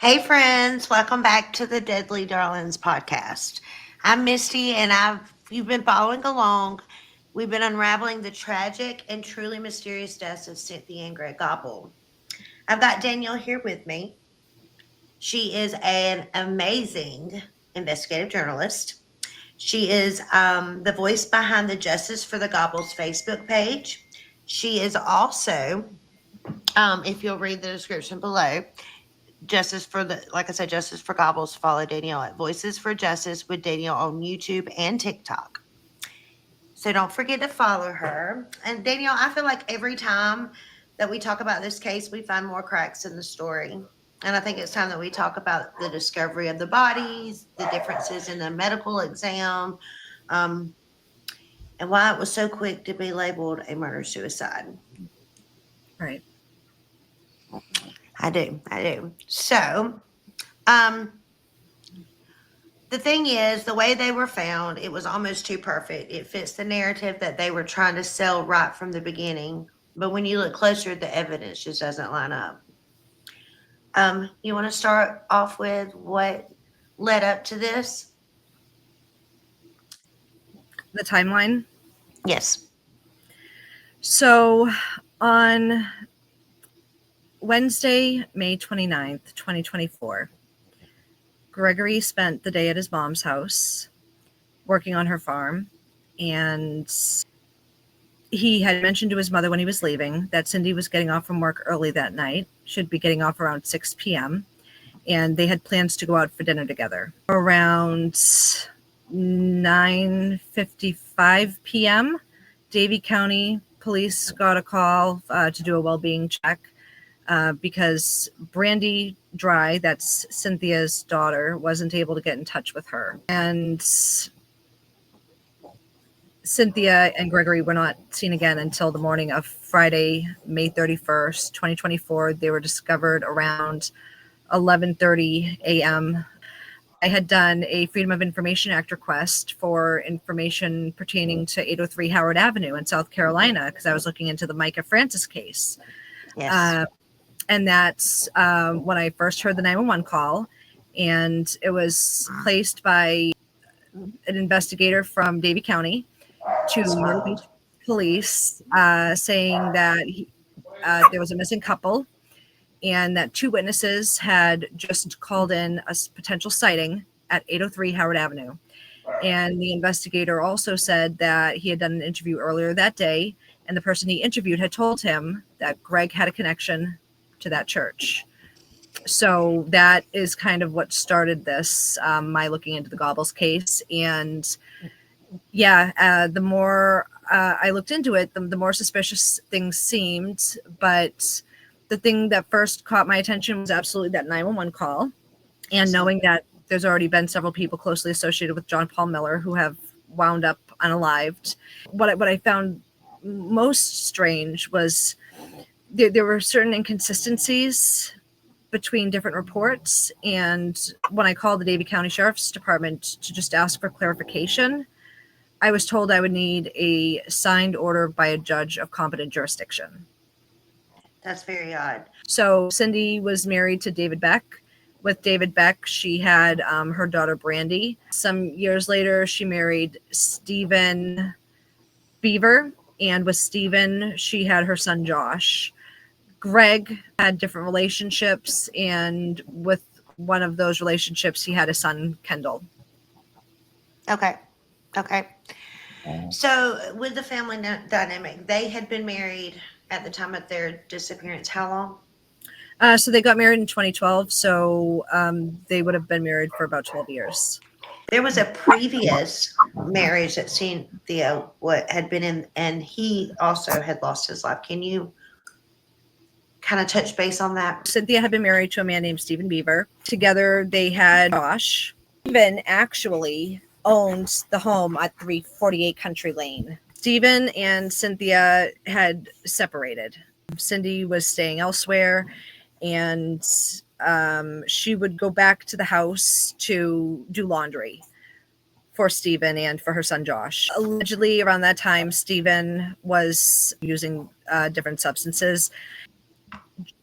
Hey friends, welcome back to the Deadly Darlings podcast. I'm Misty and you've been following along. We've been unraveling the tragic and truly mysterious deaths of Cynthia and Greg Gobble. I've got Danielle here with me. She is an amazing investigative journalist. She is the voice behind the Justice for the Gobbles Facebook page. She is also, if you'll read the description below, like I said, Justice for Gobbles. Follow Danielle at Voices for Justice with Danielle on YouTube and TikTok. So don't forget to follow her. And Danielle, I feel like every time that we talk about this case, we find more cracks in the story. And I think it's time that we talk about the discovery of the bodies, the differences in the medical exam, um, and why it was so quick to be labeled a murder suicide. Right. I do. So, um, the thing is, the way they were found, it was almost too perfect. It fits the narrative that they were trying to sell right from the beginning. But when you look closer, the evidence just doesn't line up. You want to start off with what led up to this? The timeline. Yes. So on Wednesday, May 29th, 2024, Gregory spent the day at his mom's house working on her farm, and he had mentioned to his mother when he was leaving that Cindy was getting off from work early that night, should be getting off around 6 p.m., and they had plans to go out for dinner together. Around 9:55 p.m., Davie County Police got a call to do a well-being check because Brandy Dry, that's Cynthia's daughter, wasn't able to get in touch with her. And Cynthia and Gregory were not seen again until the morning of Friday, May 31st, 2024. They were discovered around 11:30 a.m. I had done a Freedom of Information Act request for information pertaining to 803 Howard Avenue in South Carolina because I was looking into the Micah Francis case. Yes. And that's when I first heard the 911 call, and it was placed by an investigator from Davie County to Myrtle Beach Police, saying that there was a missing couple and that two witnesses had just called in a potential sighting at 803 Howard Avenue. And the investigator also said that he had done an interview earlier that day, and the person he interviewed had told him that Greg had a connection to that church. So that is kind of what started this, my looking into the Gobbles case. And the more I looked into it, the more suspicious things seemed. But the thing that first caught my attention was absolutely that 911 call, and knowing that there's already been several people closely associated with John Paul Miller who have wound up unalived. What I found most strange was there were certain inconsistencies between different reports. And when I called the Davie County Sheriff's Department to just ask for clarification, I was told I would need a signed order by a judge of competent jurisdiction. That's very odd. So Cindy was married to David Beck. With David Beck, she had her daughter Brandy. Some years later, she married Stephen Beaver, and with Stephen, she had her son Josh. Greg had different relationships, and with one of those relationships, he had a son, Kendall. Okay. So with the family dynamic, they had been married at the time of their disappearance. How long? So they got married in 2012. So they would have been married for about 12 years. There was a previous marriage that Cynthia had been in, and he also had lost his life. Can you kind of touch base on that? Cynthia had been married to a man named Stephen Beaver. Together they had Josh. Stephen actually owned the home at 348 Country Lane. Stephen and Cynthia had separated. Cindy was staying elsewhere, and she would go back to the house to do laundry for Stephen and for her son Josh. Allegedly, around that time, Stephen was using different substances.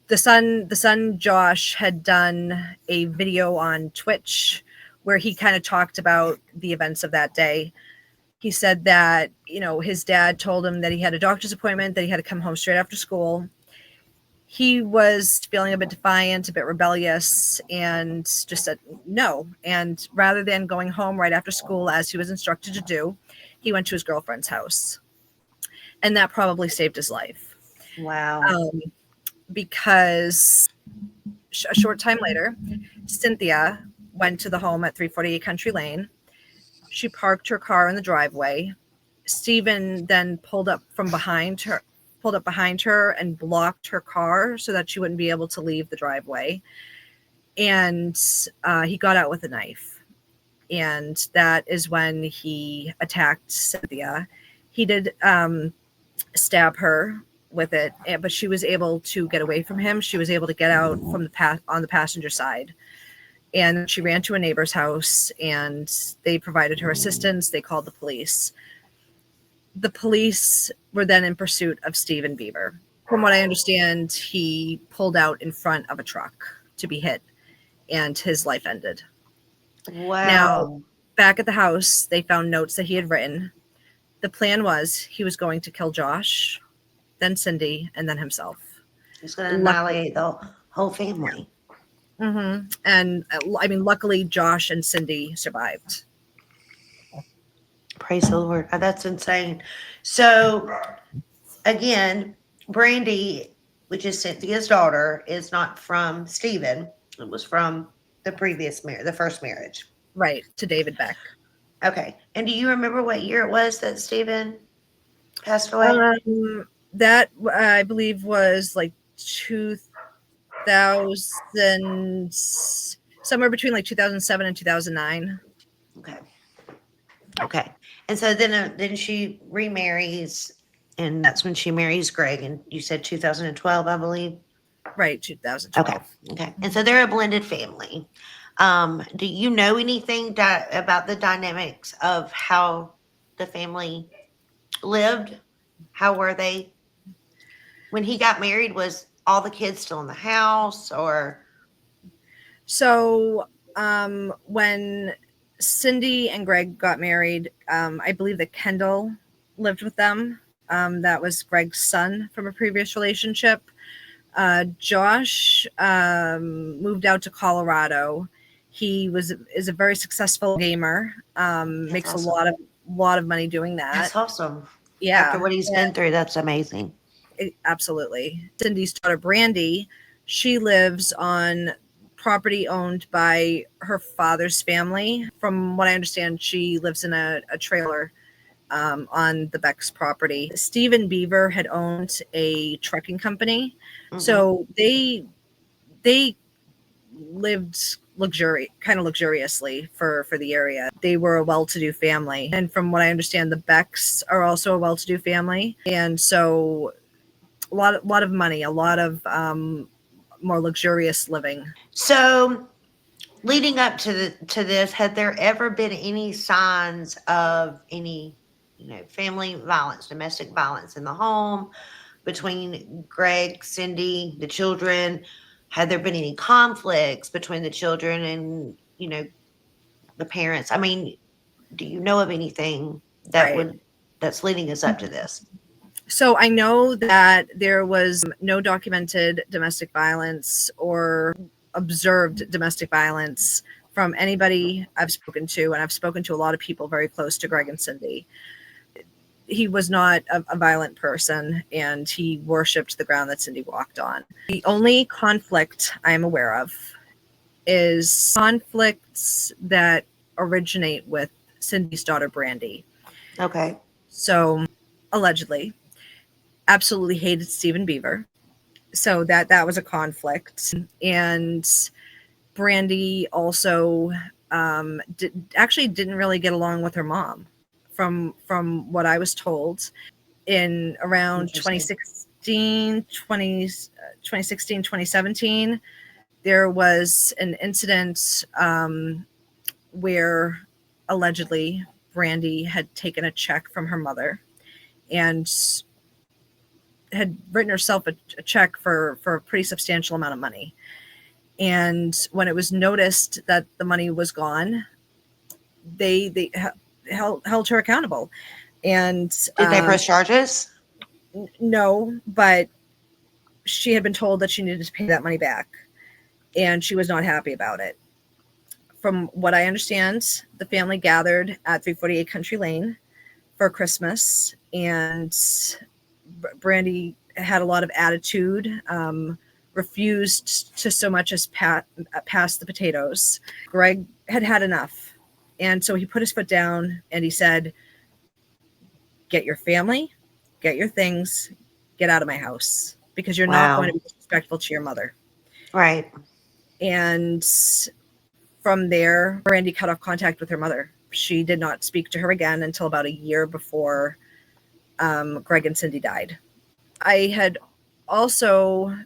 the son Josh had done a video on Twitch where he kind of talked about the events of that day. He said that, his dad told him that he had a doctor's appointment, that he had to come home straight after school. He was feeling a bit defiant, a bit rebellious, and just said no. And rather than going home right after school, as he was instructed to do, he went to his girlfriend's house. And that probably saved his life. Wow. Because a short time later, Cynthia went to the home at 348 Country Lane. She parked her car in the driveway. Stephen then pulled up behind her and blocked her car so that she wouldn't be able to leave the driveway. And he got out with a knife. And that is when he attacked Cynthia. He did stab her with it, but she was able to get away from him. She was able to get out from on the passenger side. And she ran to a neighbor's house, and they provided her assistance. They called the police. The police were then in pursuit of Stephen Beaver. From what I understand, he pulled out in front of a truck to be hit, and his life ended. Wow. Now, back at the house, they found notes that he had written. The plan was he was going to kill Josh, then Cindy, and then himself. He's going to annihilate the whole family. Mm-hmm. And luckily, Josh and Cindy survived. Praise the Lord. That's insane. So, again, Brandy, which is Cynthia's daughter, is not from Stephen. It was from the previous marriage, the first marriage. Right, to David Beck. Okay. And do you remember what year it was that Stephen passed away? That, I believe, was like 2000, somewhere between like 2007 and 2009. Okay. And so then she remarries, and that's when she marries Greg. And you said 2012, I believe. Right, 2012. Okay. And so they're a blended family. Do you know anything about the dynamics of how the family lived? How were they? When he got married, was all the kids still in the house, or? So when Cindy and Greg got married, I believe that Kendall lived with them. That was Greg's son from a previous relationship. Josh moved out to Colorado. He is a very successful gamer. Makes awesome. a lot of money doing that. That's awesome. Yeah. After what he's been through, that's amazing. Absolutely. Cindy's daughter, Brandy, she lives on property owned by her father's family. From what I understand, she lives in a trailer on the Beck's property. Stephen Beaver had owned a trucking company. Mm-hmm. So they lived kind of luxuriously for the area. They were a well-to-do family. And from what I understand, the Becks are also a well-to-do family. And so a lot of money, a lot of more luxurious living. So leading up to this, had there ever been any signs of any, family violence, domestic violence in the home between Greg, Cindy, the children? Had there been any conflicts between the children and, the parents? I mean, do you know of anything that's leading us up to this? So I know that there was no documented domestic violence or observed domestic violence from anybody I've spoken to, and I've spoken to a lot of people very close to Greg and Cindy. He was not a violent person, and he worshipped the ground that Cindy walked on. The only conflict I'm aware of is conflicts that originate with Cindy's daughter, Brandy. Okay. So, allegedly, absolutely hated Stephen Beaver. So that was a conflict. And Brandy also didn't really get along with her mom. From what I was told, in around 2017, there was an incident where allegedly Brandy had taken a check from her mother, and had written herself a check for a pretty substantial amount of money. And when it was noticed that the money was gone, they held her accountable. And Did they press charges? no, but she had been told that she needed to pay that money back, and she was not happy about it. From what I understand, the family gathered at 348 Country Lane for Christmas, and Brandy had a lot of attitude, refused to so much as pass the potatoes. Greg had had enough, and so he put his foot down and he said, "Get your family, get your things, get out of my house, because you're not going to be disrespectful to your mother." Right. And from there, Brandy cut off contact with her mother. She did not speak to her again until about a year before Greg and Cindy died. I had also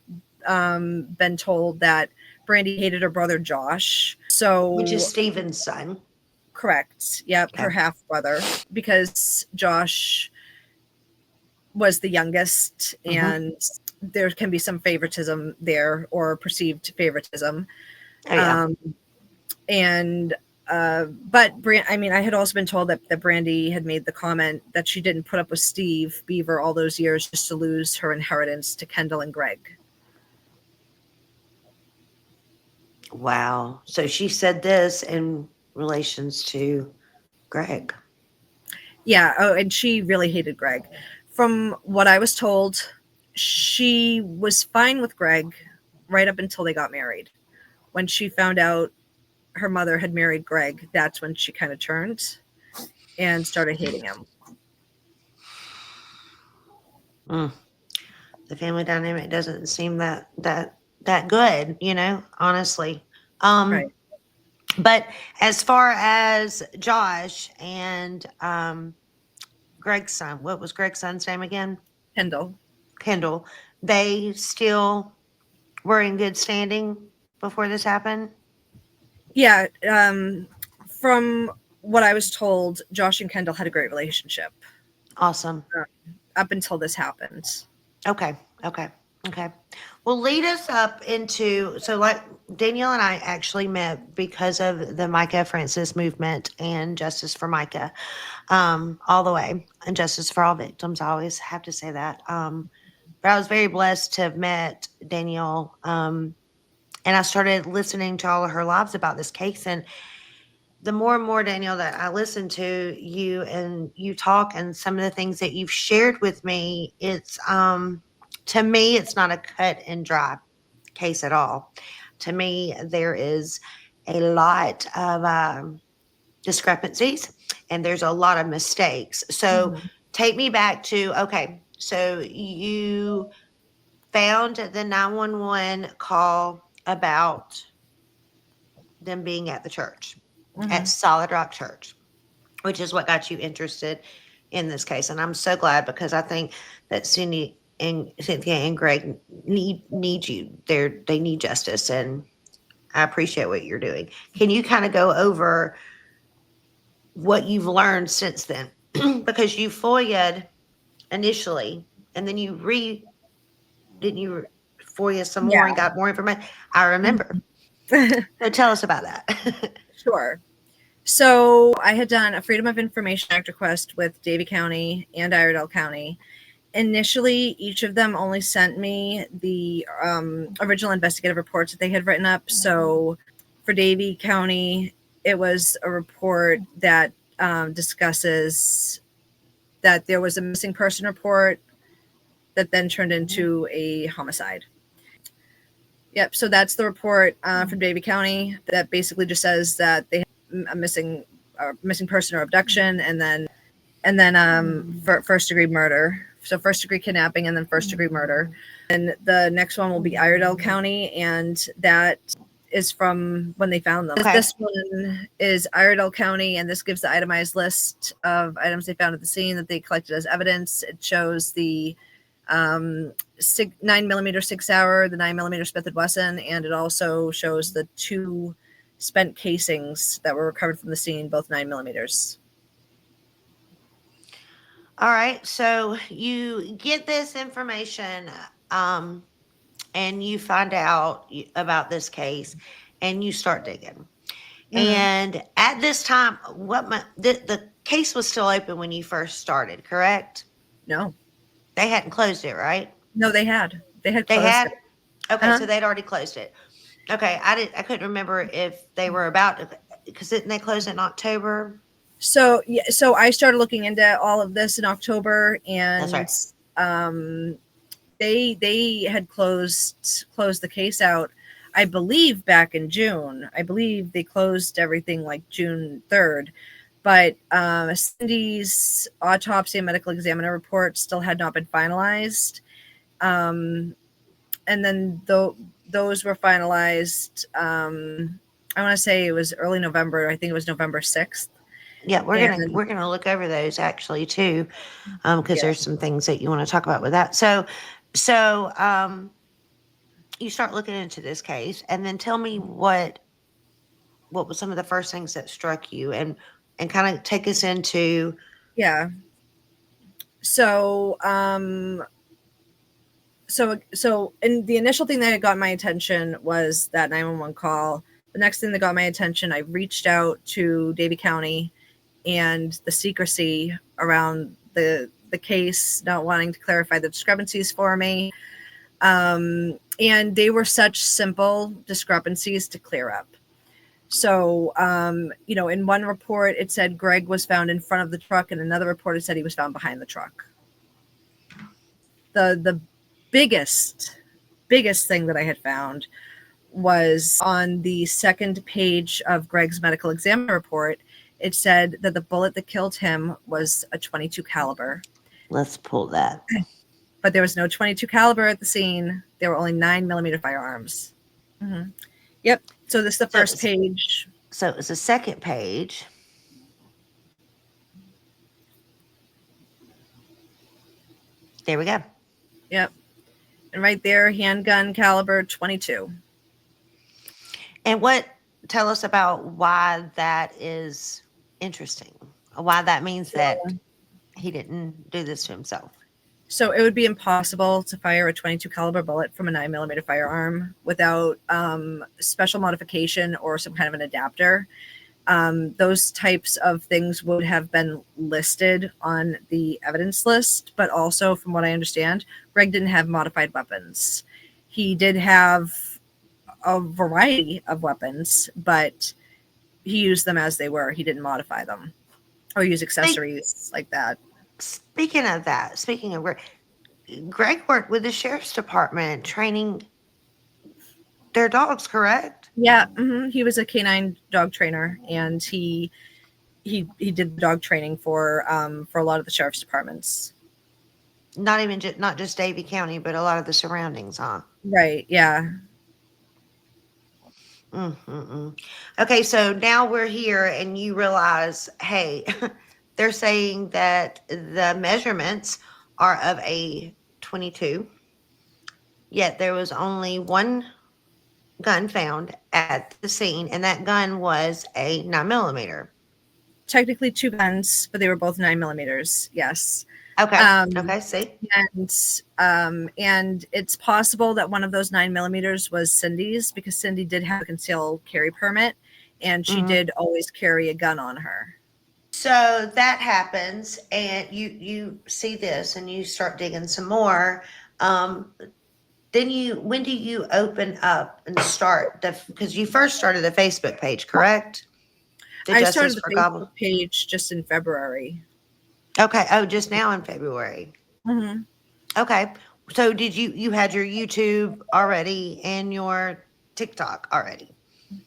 been told that Brandy hated her brother Josh. So, which is Steven's son. Correct. Yep, okay. Her half brother, because Josh was the youngest, and there can be some favoritism there, or perceived favoritism. Oh, yeah. But I had also been told that Brandy had made the comment that she didn't put up with Steve Beaver all those years just to lose her inheritance to Kendall and Greg. Wow. So she said this in relations to Greg. Yeah. Oh, and she really hated Greg. From what I was told, she was fine with Greg right up until they got married. When she found out her mother had married Greg, that's when she kind of turned and started hating him. The family dynamic doesn't seem that good, honestly. Right. But as far as Josh and Greg's son, what was Greg's son's name again? Kendall. They still were in good standing before this happened? Yeah. From what I was told, Josh and Kendall had a great relationship. Awesome. Up until this happened. Okay. Well, lead us up into, so like Danielle and I actually met because of the Micah Francis movement and Justice for Micah, all the way, and Justice for all victims. I always have to say that. But I was very blessed to have met Danielle, and I started listening to all of her lives about this case. And the more and more, Danielle, that I listen to you and you talk and some of the things that you've shared with me, it's, to me, it's not a cut and dry case at all. To me, there is a lot of discrepancies and there's a lot of mistakes. So take me back to, okay, so you found the 911 call about them being at the church, at Solid Rock Church, which is what got you interested in this case. And I'm so glad, because I think that Cynthia and Greg need you. They need justice, and I appreciate what you're doing. Can you kind of go over what you've learned since then? Because you FOIA'd initially, and then you didn't you FOIA some more and got more information? I remember. So tell us about that. Sure. So I had done a Freedom of Information Act request with Davie County and Iredell County. Initially, each of them only sent me the original investigative reports that they had written up. So for Davie County, it was a report that discusses that there was a missing person report that then turned into a homicide. Yep. So that's the report from Davie County that basically just says that they have a missing person or abduction, and then first degree murder. So first degree kidnapping and then first degree murder. And the next one will be Iredell County, and that is from when they found them. Okay. This one is Iredell County, and this gives the itemized list of items they found at the scene that they collected as evidence. It shows the 9mm 6-hour, the 9mm Smith & Wesson, and it also shows the 2 spent casings that were recovered from the scene, both 9mm. All right. So you get this information, um, and you find out about this case, and you start digging. Hmm. And at this time, the case was still open when you first started, correct? No, They hadn't closed it, right? no, they had They closed had. it. Okay, Uh-huh. so they'd already closed it. Okay, I couldn't remember if they were about, because didn't they close it in October? So yeah, so I started looking into all of this in October, That's and right. um, they had closed the case out. I believe back in June. I believe they closed everything like June 3rd, but Cindy's autopsy and medical examiner report still had not been finalized. Um, and then those were finalized. I want to say it was early November. I think it was November 6th. Yeah, we're gonna And we're gonna look over those actually too, because yeah, there's some things that you want to talk about with that. So you start looking into this case, and then tell me what was some of the first things that struck you, and kind of take us into. yeah. So and the initial thing that got my attention was that 911 call. The next thing that got my attention, I reached out to Davie County and the secrecy around the case, not wanting to clarify the discrepancies for me. And they were such simple discrepancies to clear up. So, in one report, it said Greg was found in front of the truck, and another report, it said he was found behind the truck. The biggest thing that I had found was on the second page of Greg's medical examiner report. It said that the bullet that killed him was a 22 caliber, Let's pull that. but there was no 22 caliber at the scene. There were only 9mm firearms. Mm-hmm. Yep. So this is the So first page. so it's the second page. There we go. Yep. And right there, handgun caliber 22. And tell us about why that is interesting. Why that means that he didn't do this to himself. So it would be impossible to fire a 22 caliber bullet from a 9mm firearm without special modification or some kind of an adapter. Those types of things would have been listed on the evidence list, but also, from what I understand, Greg didn't have modified weapons. He did have a variety of weapons, but he used them as they were. He didn't modify them or use Speak, accessories like that. speaking of that, speaking of Greg worked with the sheriff's department training their dogs, correct? Yeah, he was a canine dog trainer, and he did the dog training for a lot of the sheriff's departments. Not just Davie County, but a lot of the surroundings, huh? Right. Yeah. Mm-mm-mm. Okay, so now we're here, and you realize, hey, they're saying that the measurements are of a 22, yet there was only one gun found at the scene, and that gun was a 9mm. Technically two guns, but they were both 9mm. Yes. Okay, Um, okay, see? and it's possible that one of those 9mm was Cindy's, because Cindy did have a concealed carry permit, and she Mhm. did always carry a gun on her. So that happens, and you see this, and you start digging some more. Um, then when do you open up and start because you first started the Facebook page, correct? The I Justice started for the Gobbles. Facebook page just in February. Okay. Oh, just now in February. Mm-hmm. Okay. So did you had your YouTube already and your TikTok already?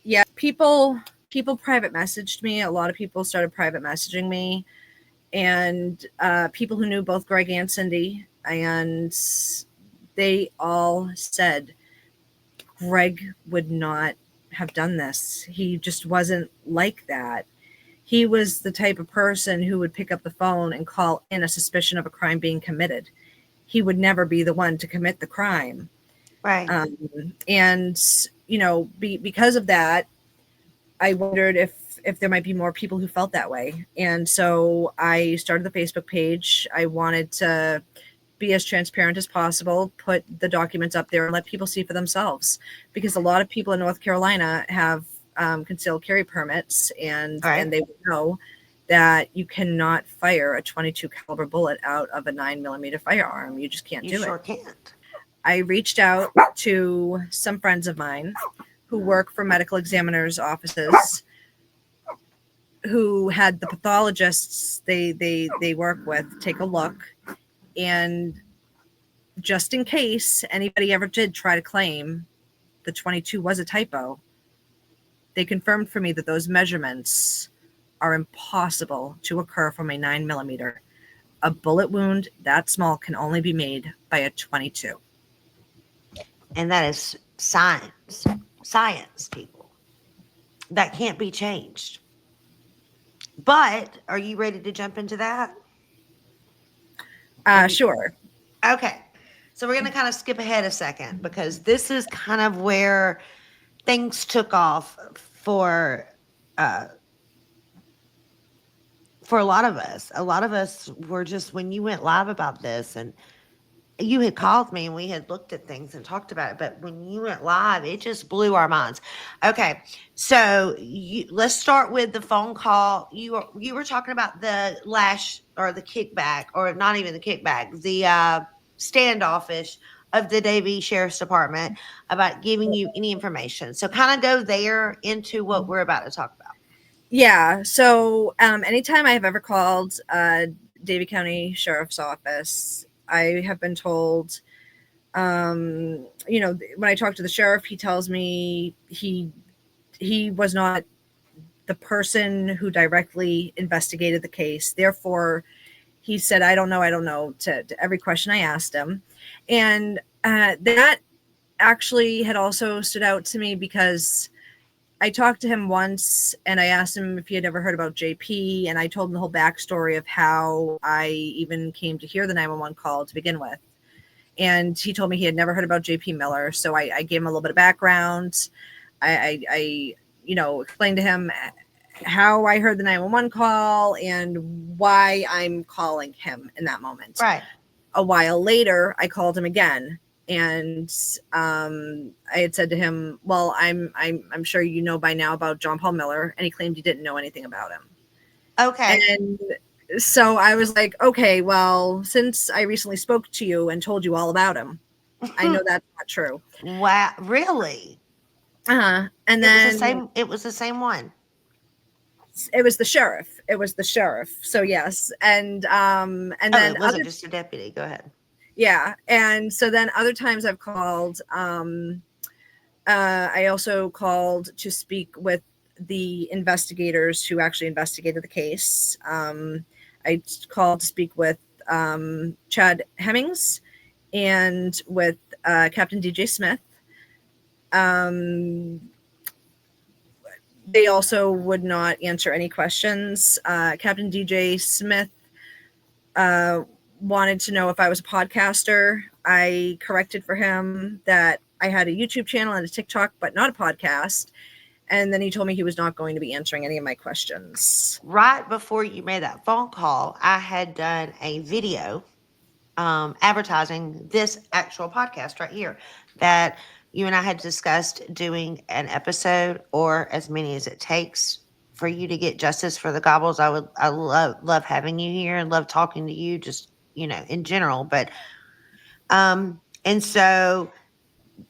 Yeah, people private messaged me. A lot of people started private messaging me, and people who knew both Greg and Cindy, and they all said Greg would not have done this. He just wasn't like that. He was the type of person who would pick up the phone and call in a suspicion of a crime being committed. He would never be the one to commit the crime. Right. And because of that, I wondered if there might be more people who felt that way. And so I started the Facebook page. I wanted to be as transparent as possible, put the documents up there and let people see for themselves, because a lot of people in North Carolina have concealed carry permits, and they know that you cannot fire a 22 caliber bullet out of a 9mm firearm. You just can't do it. You sure can't. I reached out to some friends of mine who work for medical examiners' offices, who had the pathologists they work with take a look, and just in case anybody ever did try to claim the 22 was a typo, they confirmed for me that those measurements are impossible to occur from a 9mm. A bullet wound that small can only be made by a 22. And that is science. Science, people. That can't be changed. But are you ready to jump into that? Sure. Okay. So we're going to kind of skip ahead a second, because this is kind of where things took off for a lot of us. A lot of us were just, when you went live about this, and you had called me and we had looked at things and talked about it, but when you went live, it just blew our minds. Okay, so let's start with the phone call. You were talking about the lash, or the kickback, or not even the kickback, the standoffish of the Davie Sheriff's Department about giving you any information. So kind of go there into what we're about to talk about. Yeah. So anytime I have ever called Davie County Sheriff's Office, I have been told, when I talk to the sheriff, he tells me he was not the person who directly investigated the case. Therefore, he said, I don't know to every question I asked him. And that actually had also stood out to me, because I talked to him once and I asked him if he had ever heard about JP, and I told him the whole backstory of how I even came to hear the 911 call to begin with. And he told me he had never heard about JP Miller. So I gave him a little bit of background. I explained to him how I heard the 911 call and why I'm calling him in that moment. Right. A while later, I called him again, and I had said to him, well, I'm sure you know by now about John Paul Miller, and he claimed he didn't know anything about him. Okay. And so I was like, okay, well, since I recently spoke to you and told you all about him, I know that's not true. Wow, really? And then it was the same one. it was the sheriff. So yes. And then it wasn't just a deputy. Go ahead. Yeah. And so then other times I've called, I also called to speak with the investigators who actually investigated the case. I called to speak with Chad Hemmings and with Captain DJ Smith. They also would not answer any questions. Captain DJ Smith wanted to know if I was a podcaster. I corrected for him that I had a YouTube channel and a TikTok, but not a podcast. And then he told me he was not going to be answering any of my questions. Right before you made that phone call, I had done a video advertising this actual podcast right here, that you and I had discussed doing an episode, or as many as it takes, for you to get justice for the Gobbles. I love having you here and love talking to you, just, in general. But, and so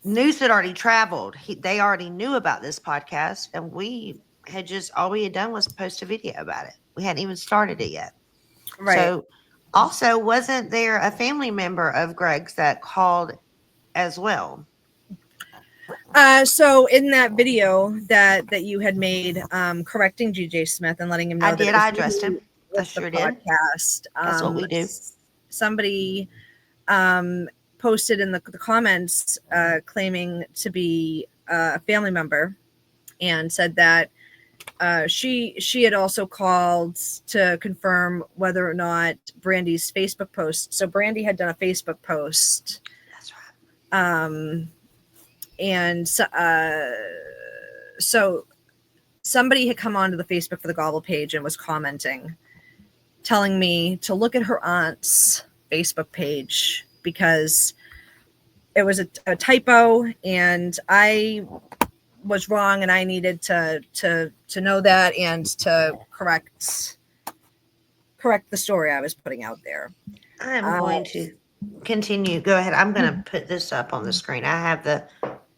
news had already traveled. They already knew about this podcast, and all we had done was post a video about it. We hadn't even started it yet. Right. So also, wasn't there a family member of Greg's that called as well? So in that video that you had made, correcting DJ Smith and letting him know I addressed him. I sure did. Podcast. That's what we do. Somebody posted in the comments claiming to be a family member, and said that she had also called to confirm whether or not Brandy's Facebook post. So Brandy had done a Facebook post. That's right. And so somebody had come onto the Facebook for the Gobble page and was commenting, telling me to look at her aunt's Facebook page because it was a typo and I was wrong and I needed to know that and to correct the story I was putting out there. I am going to continue. Go ahead. I'm going to put this up on the screen. I have the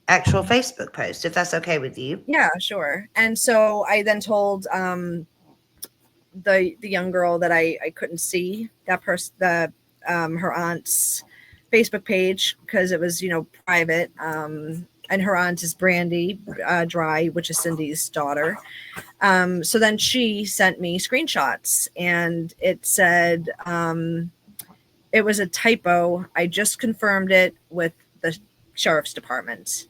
actual Facebook post, if that's okay with you. Yeah, sure. And so I then told the young girl that I couldn't see that person, her aunt's Facebook page because it was, private. And her aunt is Brandy Dry, which is Cindy's daughter. So then she sent me screenshots and it said it was a typo. I just confirmed it with the sheriff's department.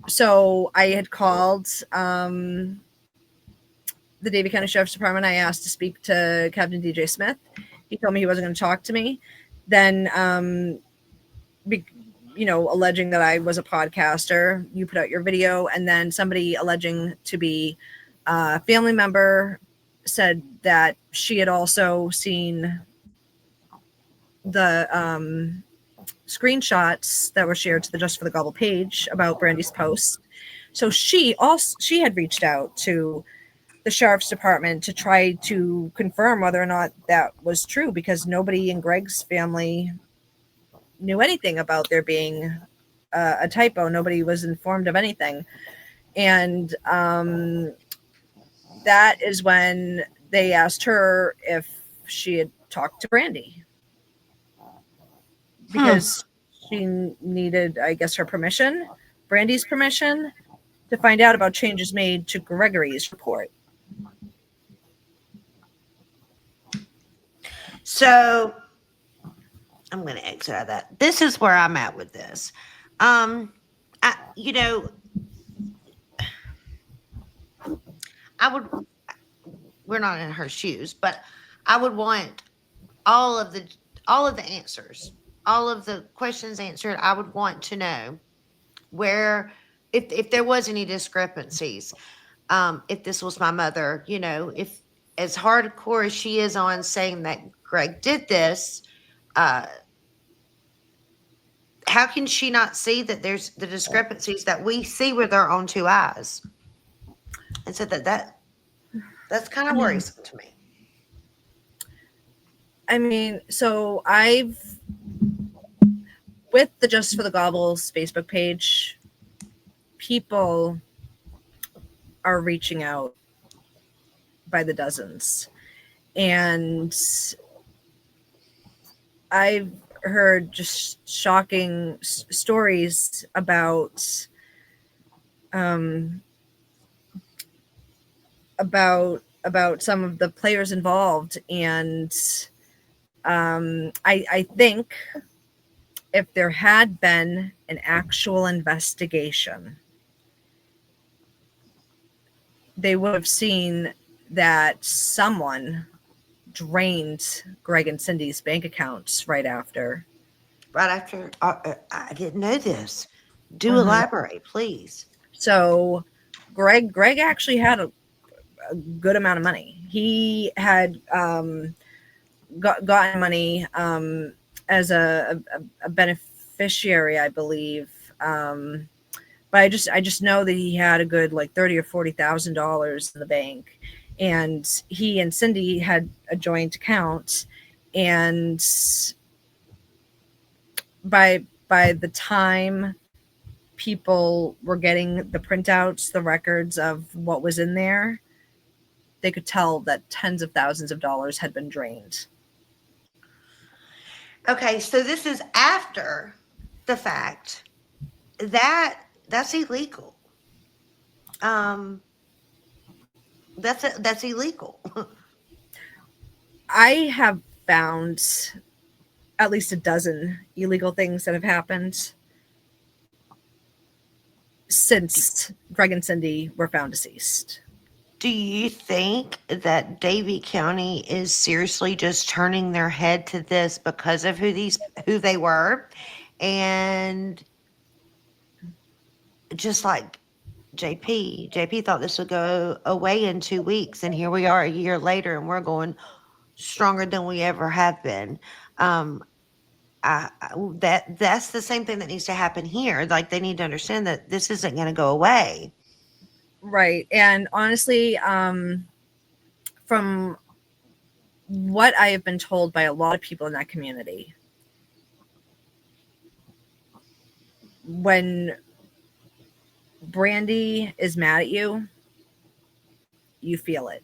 So I had called the Davie County Sheriff's Department. I asked to speak to Captain DJ Smith. He told me he wasn't going to talk to me. Then, alleging that I was a podcaster, you put out your video, and then somebody alleging to be a family member said that she had also seen the screenshots that were shared to the Just for the Gobble page about Brandy's post. So she had reached out to the sheriff's department to try to confirm whether or not that was true because nobody in Greg's family knew anything about there being a typo. Nobody was informed of anything. And that is when they asked her if she had talked to Brandy because she needed, I guess, her permission, Brandy's permission, to find out about changes made to Gregory's report. So I'm going to exit out of that. This is where I'm at with this. We're not in her shoes, but I would want all of the answers, all of the questions answered. I would want to know where, if there was any discrepancies, if this was my mother, if as hardcore as she is on saying that Greg did this, how can she not see that there's the discrepancies that we see with our own two eyes? And so that's kind of worrisome to me. I mean, so with the Just for the Gobbles Facebook page, people are reaching out by the dozens. And I've heard just shocking stories about some of the players involved. And I think if there had been an actual investigation, they would have seen that someone drained Greg and Cindy's bank accounts right after. I didn't know this. Do elaborate, please. So Greg actually had a good amount of money. He had gotten money as a beneficiary, I believe. But I just know that he had a good like $30,000 or $40,000 in the bank, and he and Cindy had a joint account. And by the time people were getting the printouts, the records of what was in there, they could tell that tens of thousands of dollars had been drained. Okay, so this is after the fact. That's illegal. That's illegal. I have found at least a dozen illegal things that have happened since Greg and Cindy were found deceased. Do you think that Davie County is seriously just turning their head to this because of who they were, and just like JP thought this would go away in 2 weeks, and here we are a year later, and we're going stronger than we ever have been. Um, that's the same thing that needs to happen here. Like, they need to understand that this isn't going to go away. Right. And honestly, from what I have been told by a lot of people in that community, when Brandy is mad at you, you feel it.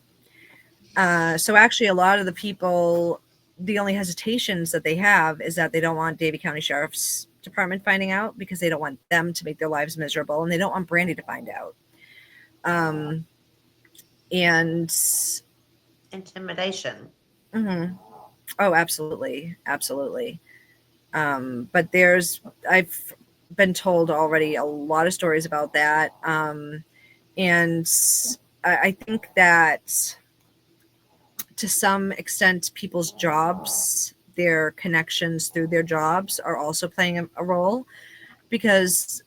So actually, a lot of the people, the only hesitations that they have is that they don't want Davie County Sheriff's Department finding out, because they don't want them to make their lives miserable, and they don't want Brandy to find out. And Intimidation. mhm. Oh, absolutely, absolutely. But I've been told already a lot of stories about that. And I think that to some extent, people's jobs, their connections through their jobs are also playing a role, because,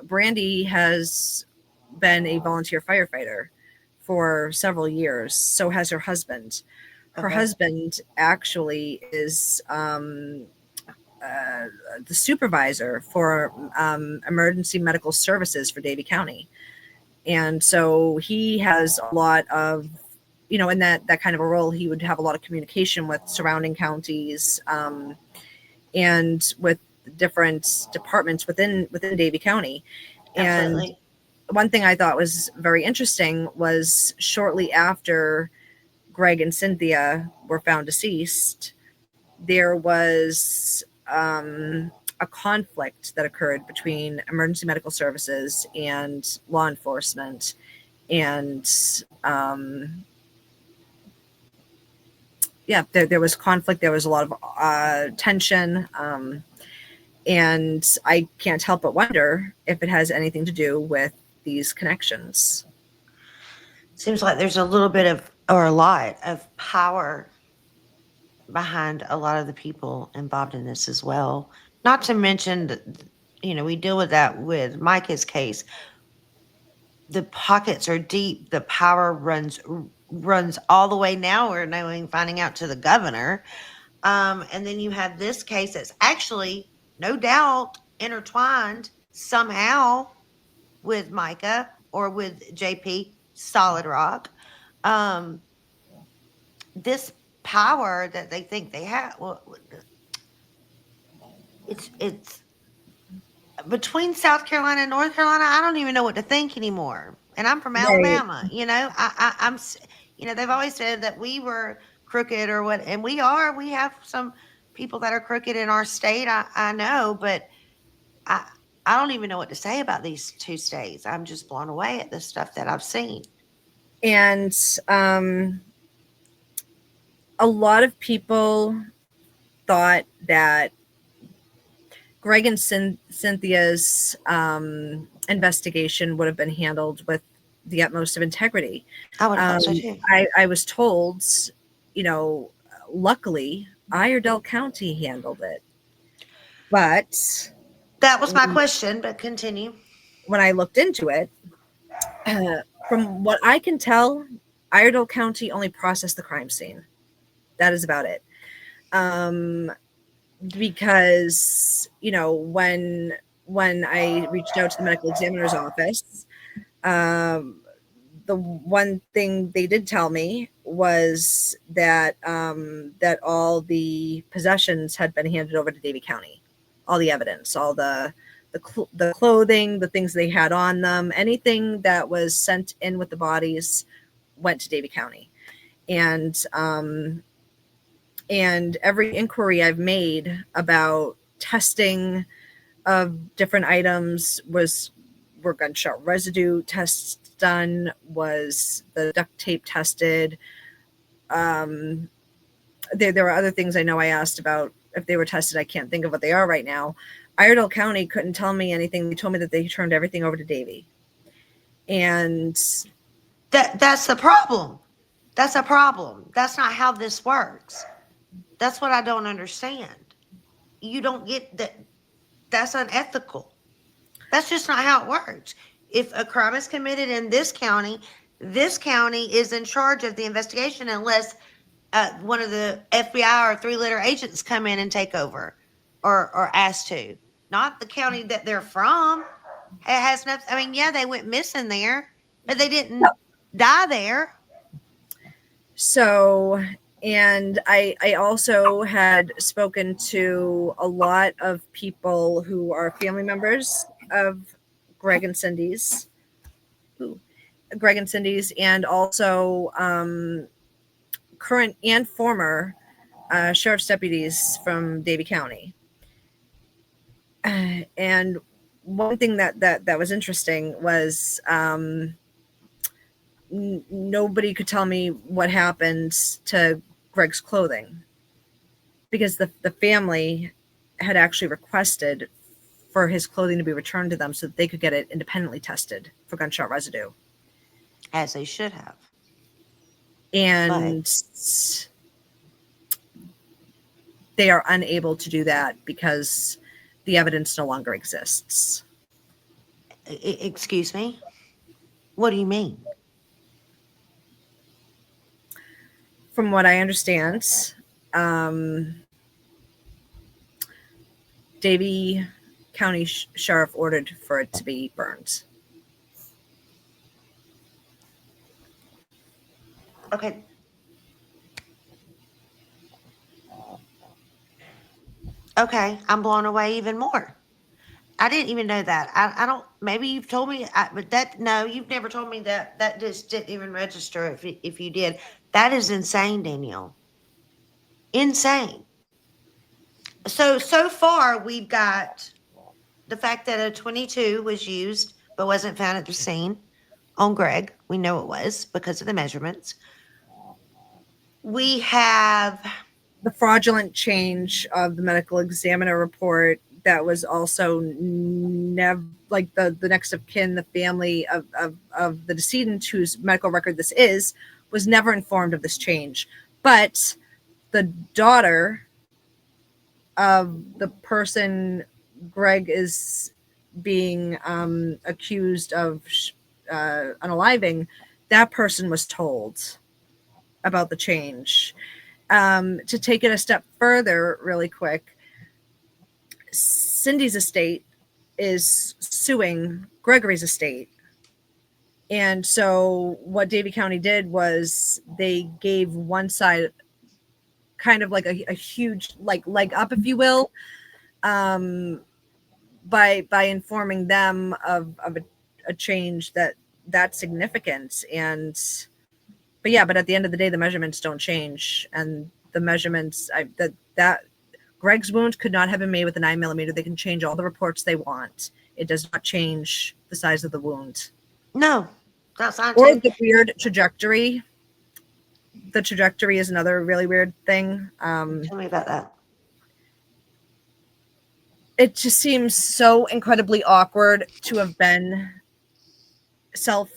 Brandy has been a volunteer firefighter for several years. So has her husband. Her Okay. husband actually is the supervisor for emergency medical services for Davie County. And so he has a lot of, in that kind of a role, he would have a lot of communication with surrounding counties, and with different departments within Davie County. And Absolutely. one thing I thought was very interesting was, shortly after Greg and Cynthia were found deceased, there was a conflict that occurred between emergency medical services and law enforcement. And yeah, there was conflict. There was a lot of tension. And I can't help but wonder if it has anything to do with these connections. Seems like there's a little bit of, or a lot of power behind a lot of the people involved in this as well. Not to mention that, we deal with that with Micah's case. The pockets are deep. The power runs all the way now. We're knowing, finding out, to the governor. And then you have this case that's actually, no doubt, intertwined somehow with Micah or with JP Solid Rock. Um, this power that they think they have, well, it's between South Carolina and North Carolina. I don't even know what to think anymore. And I'm from Right. Alabama. They've always said that we were crooked or what, and we are. We have some people that are crooked in our state. I know, but I I don't even know what to say about these two states. I'm just blown away at the stuff that I've seen. And a lot of people thought that Greg and Cynthia's investigation would have been handled with the utmost of integrity. I would have thought so too. I was told, you know, luckily, Iredell County handled it. But That was my question, but continue. when I looked into it, from what I can tell, Iredell County only processed the crime scene. That is about it. Because, when I reached out to the medical examiner's office, the one thing they did tell me was that that all the possessions had been handed over to Davie County, all the evidence, all the clothing, the things they had on them, anything that was sent in with the bodies went to Davie County. And every inquiry I've made about testing of different items were gunshot residue tests done, was the duct tape tested. There were other things I know I asked about if they were tested. I can't think of what they are right now. Iredell County couldn't tell me anything. They told me that they turned everything over to Davie. And That's the problem. That's a problem. That's not how this works. That's what I don't understand. You don't get that. That's unethical. That's just not how it works. if a crime is committed in this county is in charge of the investigation unless one of the FBI or three-letter agents come in and take over, or asked to. Not the county that they're from. It has nothing. I mean, yeah, they went missing there, but they didn't die there. So, and I also had spoken to a lot of people who are family members of Greg and Cindy's, and also current and former sheriff's deputies from Davie County. And one thing that was interesting was nobody could tell me what happened to Greg's clothing, because the family had actually requested for his clothing to be returned to them so that they could get it independently tested for gunshot residue. As they should have. And they are unable to do that because the evidence no longer exists. Excuse me? What do you mean? From what I understand, Davie County Sheriff ordered for it to be burned. Okay. Okay, I'm blown away even more. I didn't even know that. I don't. Maybe you've told me, but no, you've never told me that. That just didn't even register. If you did, that is insane, Danielle. Insane. So far we've got the fact that a 22 was used but wasn't found at the scene on Greg. We know it was because of the measurements. We have the fraudulent change of the medical examiner report that was also never, like the next of kin, the family of the decedent whose medical record this is, was never informed of this change. But the daughter of the person Greg is being accused of unaliving, that person was told about the change. To take it a step further really quick, Cindy's estate is suing Gregory's estate. And so what Davie County did was they gave one side kind of like a huge like leg up, if you will, by informing them of a change that's significant. And but at the end of the day, the measurements don't change, and the measurements that Greg's wound could not have been made with a 9mm. They can change all the reports they want. It does not change the size of the wound. no, that's not or the weird trajectory. The trajectory is another really weird thing. Tell me about that. It just seems so incredibly awkward to have been self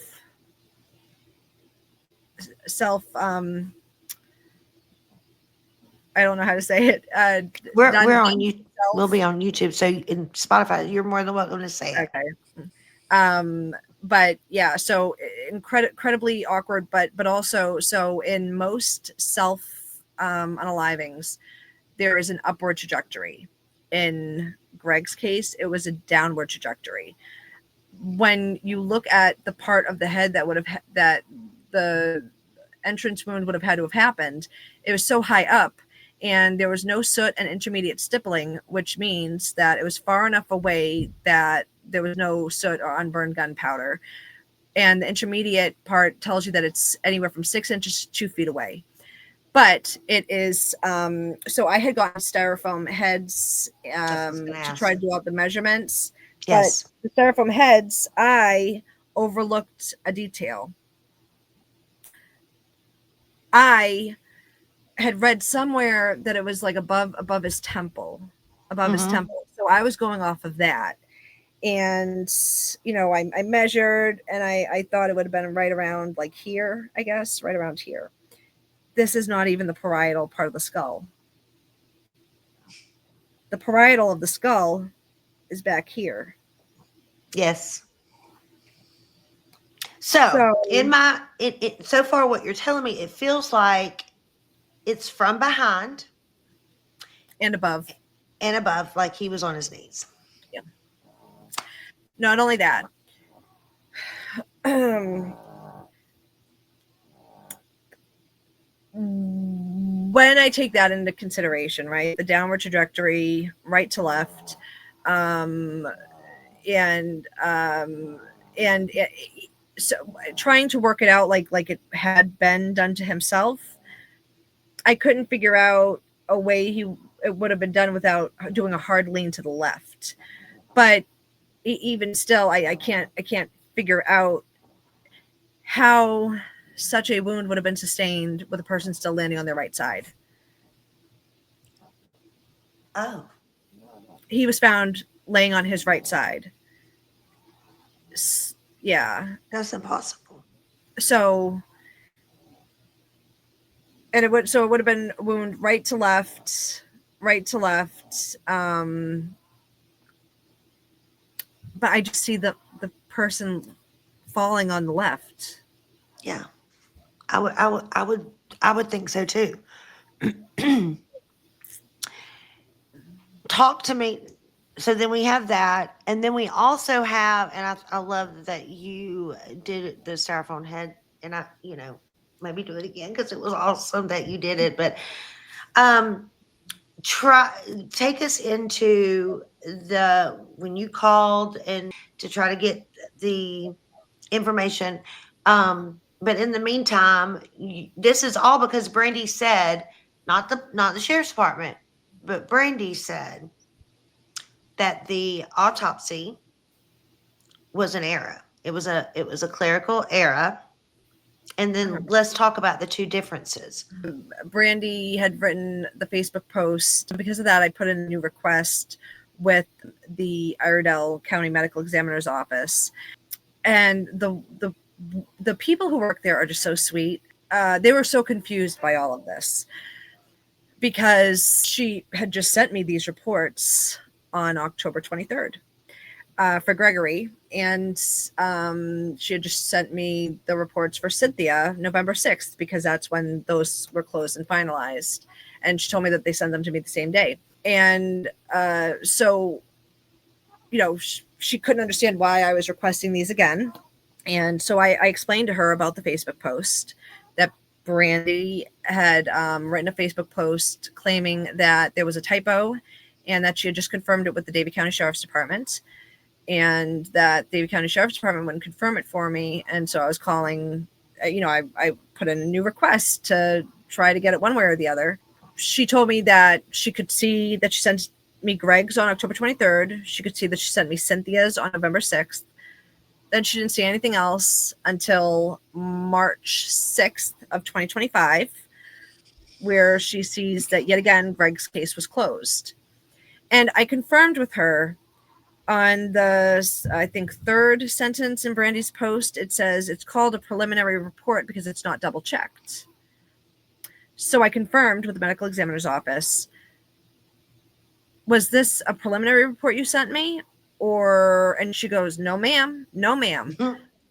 I don't know how to say it. We're on you. We'll be on YouTube, so in Spotify, you're more than welcome to say it. Okay. But yeah, so incredibly awkward, but also, so in most self unalivings, there is an upward trajectory. In Greg's case, it was a downward trajectory. When you look at the part of the head that the entrance wound would have had to have happened, it was so high up, and there was no soot and intermediate stippling, which means that it was far enough away that there was no soot or unburned gunpowder. And the intermediate part tells you that it's anywhere from 6 inches to 2 feet away. But it is, so I had gotten styrofoam heads to try to do out the measurements. Yes. But the styrofoam heads, I overlooked a detail. I had read somewhere that it was like above his temple, his temple. So I was going off of that. And, I measured, and I thought it would have been right around like here, I guess, right around here. This is not even the parietal part of the skull. The parietal of the skull is back here. Yes. So So, so far what you're telling me, it feels like it's from behind and above. and above, like he was on his knees. Yeah. Not only that, when I take that into consideration, right, the downward trajectory, right to left, um, and so trying to work it out like it had been done to himself, I couldn't figure out a way it would have been done without doing a hard lean to the left. But even still, I can't figure out how such a wound would have been sustained with a person still landing on their right side. Oh, He was found laying on his right side. Yeah. that's impossible. So, and it would have been wound right to left, right to left. But I just see the person falling on the left. Yeah. I would think so too. Talk to me. So then we have that, and then we also have, and I love that you did the styrofoam head, and maybe do it again because it was awesome that you did it. But um, try take us into the when you called and to try to get the information. But in the meantime, this is all because Brandy said, not the sheriff's department, but Brandy said that the autopsy was an error. It was a clerical error. And then let's talk about the two differences. Brandy had written the Facebook post. Because of that, I put in a new request with the Iredell County Medical Examiner's Office. And the people who work there are just so sweet. They were so confused by all of this because she had just sent me these reports on October 23rd. For Gregory, and she had just sent me the reports for Cynthia November 6th because that's when those were closed and finalized, and she told me that they sent them to me the same day. And so she couldn't understand why I was requesting these again, and so I explained to her about the Facebook post that Brandy had written a Facebook post claiming that there was a typo and that she had just confirmed it with the Davie County Sheriff's Department, and that the County Sheriff's Department wouldn't confirm it for me. And so I was calling, I put in a new request to try to get it one way or the other. She told me that she could see that she sent me Greg's on October 23rd. She could see that she sent me Cynthia's on November 6th. Then she didn't see anything else until March 6th of 2025, where she sees that yet again, Greg's case was closed. And I confirmed with her on the, I think, third sentence in Brandy's post. It says it's called a preliminary report because it's not double checked. So I confirmed with the medical examiner's office, was this a preliminary report you sent me? And she goes, no, ma'am.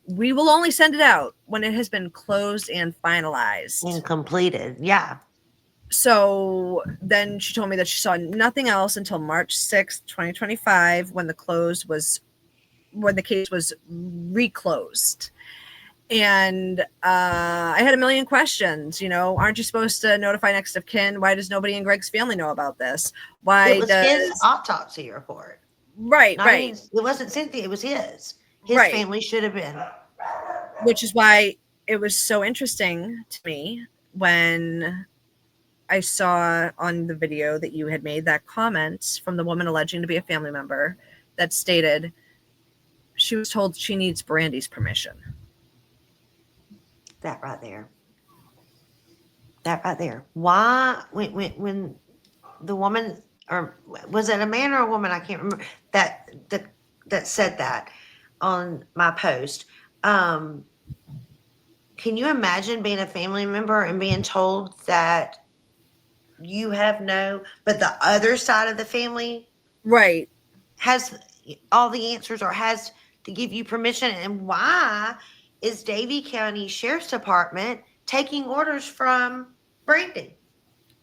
We will only send it out when it has been closed and finalized. And completed. Yeah. So then she told me that she saw nothing else until March 6th, 2025, when the case was reclosed. And I had a million questions. Aren't you supposed to notify next of kin? Why does nobody in Greg's family know about this? Why it was his autopsy report. Right. It wasn't Cynthia. It was his. His family should have been. Which is why it was so interesting to me when I saw on the video that you had made that comment from the woman alleging to be a family member that stated she was told she needs Brandy's permission. That right there. Why, when the woman, or was it a man or a woman? I can't remember that said that on my post. Can you imagine being a family member and being told that you have but the other side of the family has all the answers or has to give you permission? And why is Davie County Sheriff's Department taking orders from Brandy?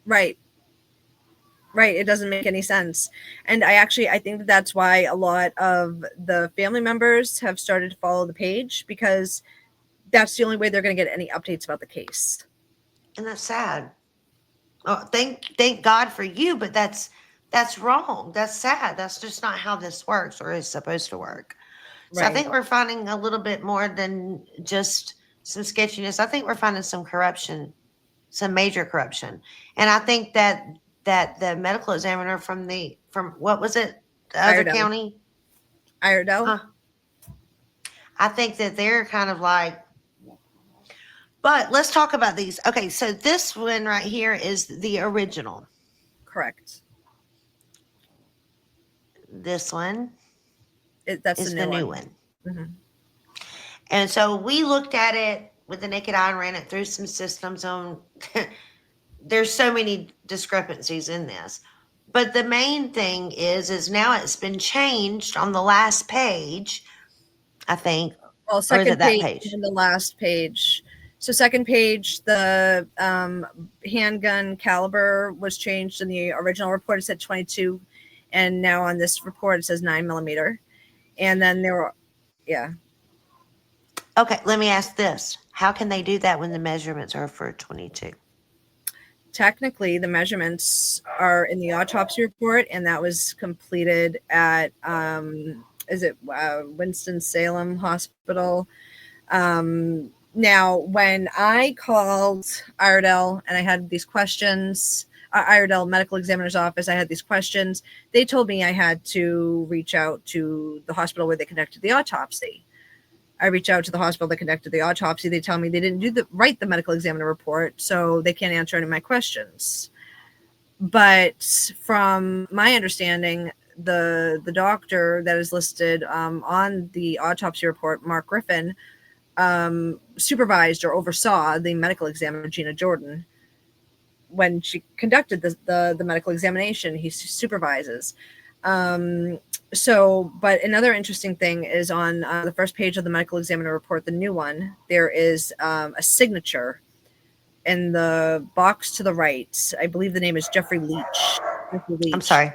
Right. Right. It doesn't make any sense. And I think that that's why a lot of the family members have started to follow the page, because that's the only way they're going to get any updates about the case. And that's sad. Oh, thank God for you, but that's wrong. That's sad. That's just not how this works or is supposed to work. So I Right. think we're finding a little bit more than just some sketchiness. I think we're finding some corruption, some major corruption. And I think that the medical examiner from what was it? The other Iredell. county? Iredell. Huh. I think that they're kind of like, but let's talk about these. Okay, so this one right here is the original. Correct. This one That's the is the new new one. one. Hmm. And so we looked at it with the naked eye and ran it through some systems on there's so many discrepancies in this. But the main thing is now it's been changed on the last page, I think, Well, or is it second that page page? and the last page. So second page, the handgun caliber was changed. In the original report, it said 22, and now on this report, it says 9 millimeter. And then there were, yeah, Okay, let me ask this. How can they do that when the measurements are for 22? technically the measurements are in the autopsy report, and that was completed at is it Winston-Salem Hospital. Now, when I called Iredell and I had these questions, Iredell Medical Examiner's Office, I had these questions. They told me I had to reach out to the hospital where they conducted the autopsy. I reach out to the hospital that conducted the autopsy. They tell me they didn't write the medical examiner report, so they can't answer any of my questions. But from my understanding, the doctor that is listed on the autopsy report, Mark Griffin, supervised or oversaw the medical examiner, Gina Jordan, when she conducted the medical examination. He supervises. But another interesting thing is on the first page of the medical examiner report, the new one, there is a signature in the box to the right. I believe the name is Jeffrey Leach. Jeffrey I'm Leach. sorry.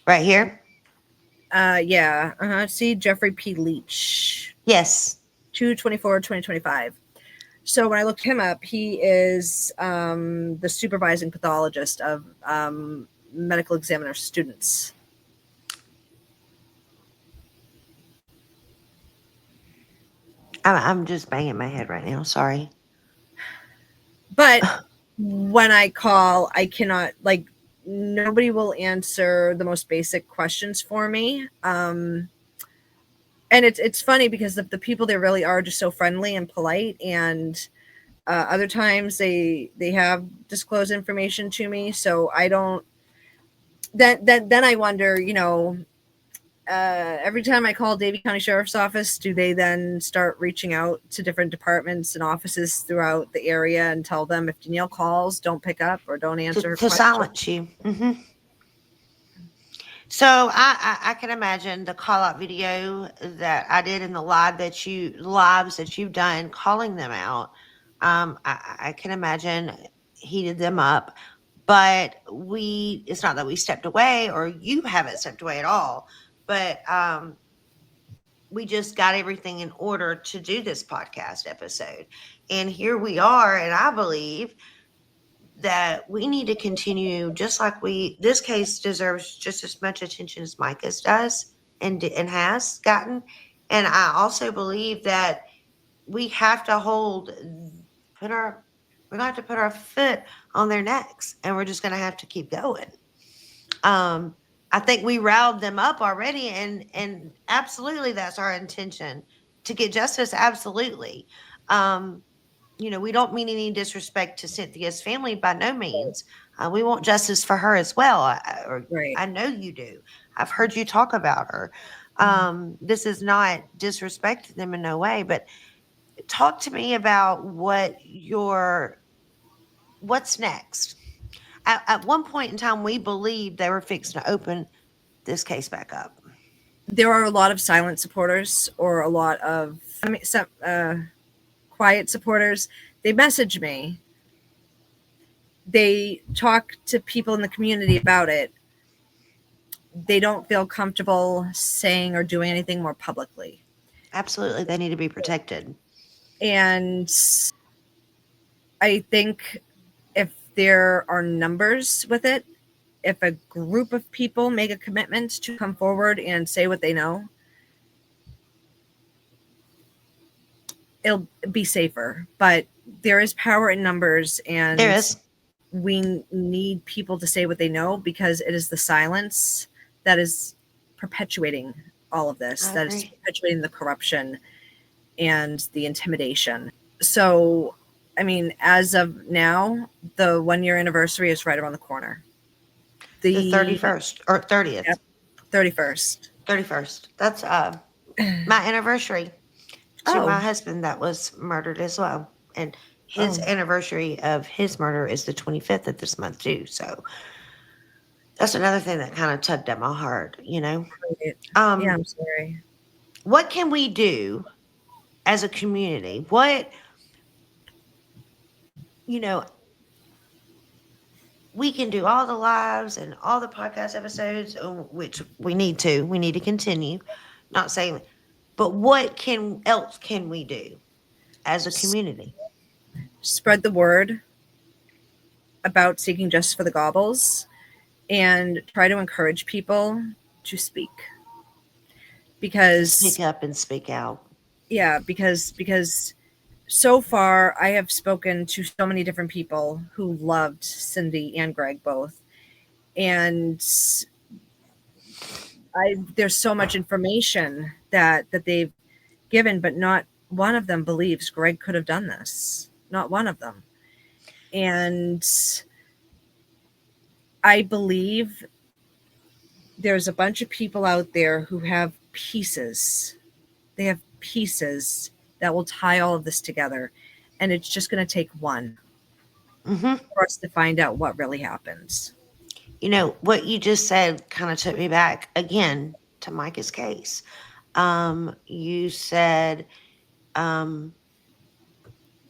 Right here? Yeah. See, Jeffrey P. Leach, Yes. 2/24/2025. So when I looked him up, he is the supervising pathologist of medical examiner students. I'm just banging my head right now. Sorry. But when I call, I cannot, like, nobody will answer the most basic questions for me. And it's funny because the people there really are just so friendly and polite, and other times they have disclosed information to me, so I don't. Then I wonder, every time I call Davie County Sheriff's Office, do they then start reaching out to different departments and offices throughout the area and tell them if Danielle calls, don't pick up or don't answer her To question? silence you. So I can imagine the call out video that I did in the lives that you've done calling them out. I can imagine heated them up, but it's not that we stepped away or you haven't stepped away at all, but we just got everything in order to do this podcast episode. And here we are. And I believe that we need to continue just like this case deserves just as much attention as Micah's does and has gotten. And I also believe that we have to put our we're going to have to put our foot on their necks, and we're just going to have to keep going. I think we riled them up already, and absolutely that's our intention to get justice. Absolutely. Um, we don't mean any disrespect to Cynthia's family by no means. We want justice for her as well. Right. I know you do. I've heard you talk about her. This is not disrespect to them in no way, but talk to me about what's next. At one point in time, we believed they were fixing to open this case back up. there are a lot of silent supporters or a lot of some quiet supporters. They message me. They talk to people in the community about it. They don't feel comfortable saying or doing anything more publicly. Absolutely, they need to be protected. And I think if there are numbers with it, if a group of people make a commitment to come forward and say what they know, it'll be safer. But there is power in numbers, There and is. we need people to say what they know, because it is the silence that is perpetuating all of this, I that is agree. perpetuating the corruption and the intimidation. So, I mean, as of now, the 1 year anniversary is right around the corner. The The 31st or 30th. Yep, 31st. 31st. That's my anniversary to my Oh, husband that was murdered as well. And his oh, anniversary of his murder is the 25th of this month too. So that's another thing that kind of tugged at my heart, you know. right. Yeah, Um, I'm sorry. what can we do as a community? What, you know, we can do all the lives and all the podcast episodes, which we need to continue. Not saying, but what can else can we do as a S- community? Spread the word about seeking justice for the Gobbles, and try to encourage people to speak. To speak Because, up and speak out. yeah, because so far I have spoken to so many different people who loved Cindy and Greg both. And there's so much information that they've given, but not one of them believes Greg could have done this. Not one of them. And I believe there's a bunch of people out there who have pieces. They have pieces that will tie all of this together. And it's just going to take one Hmm. for us to find out what really happens. You know, what you just said kind of took me back again to Micah's case. You said um,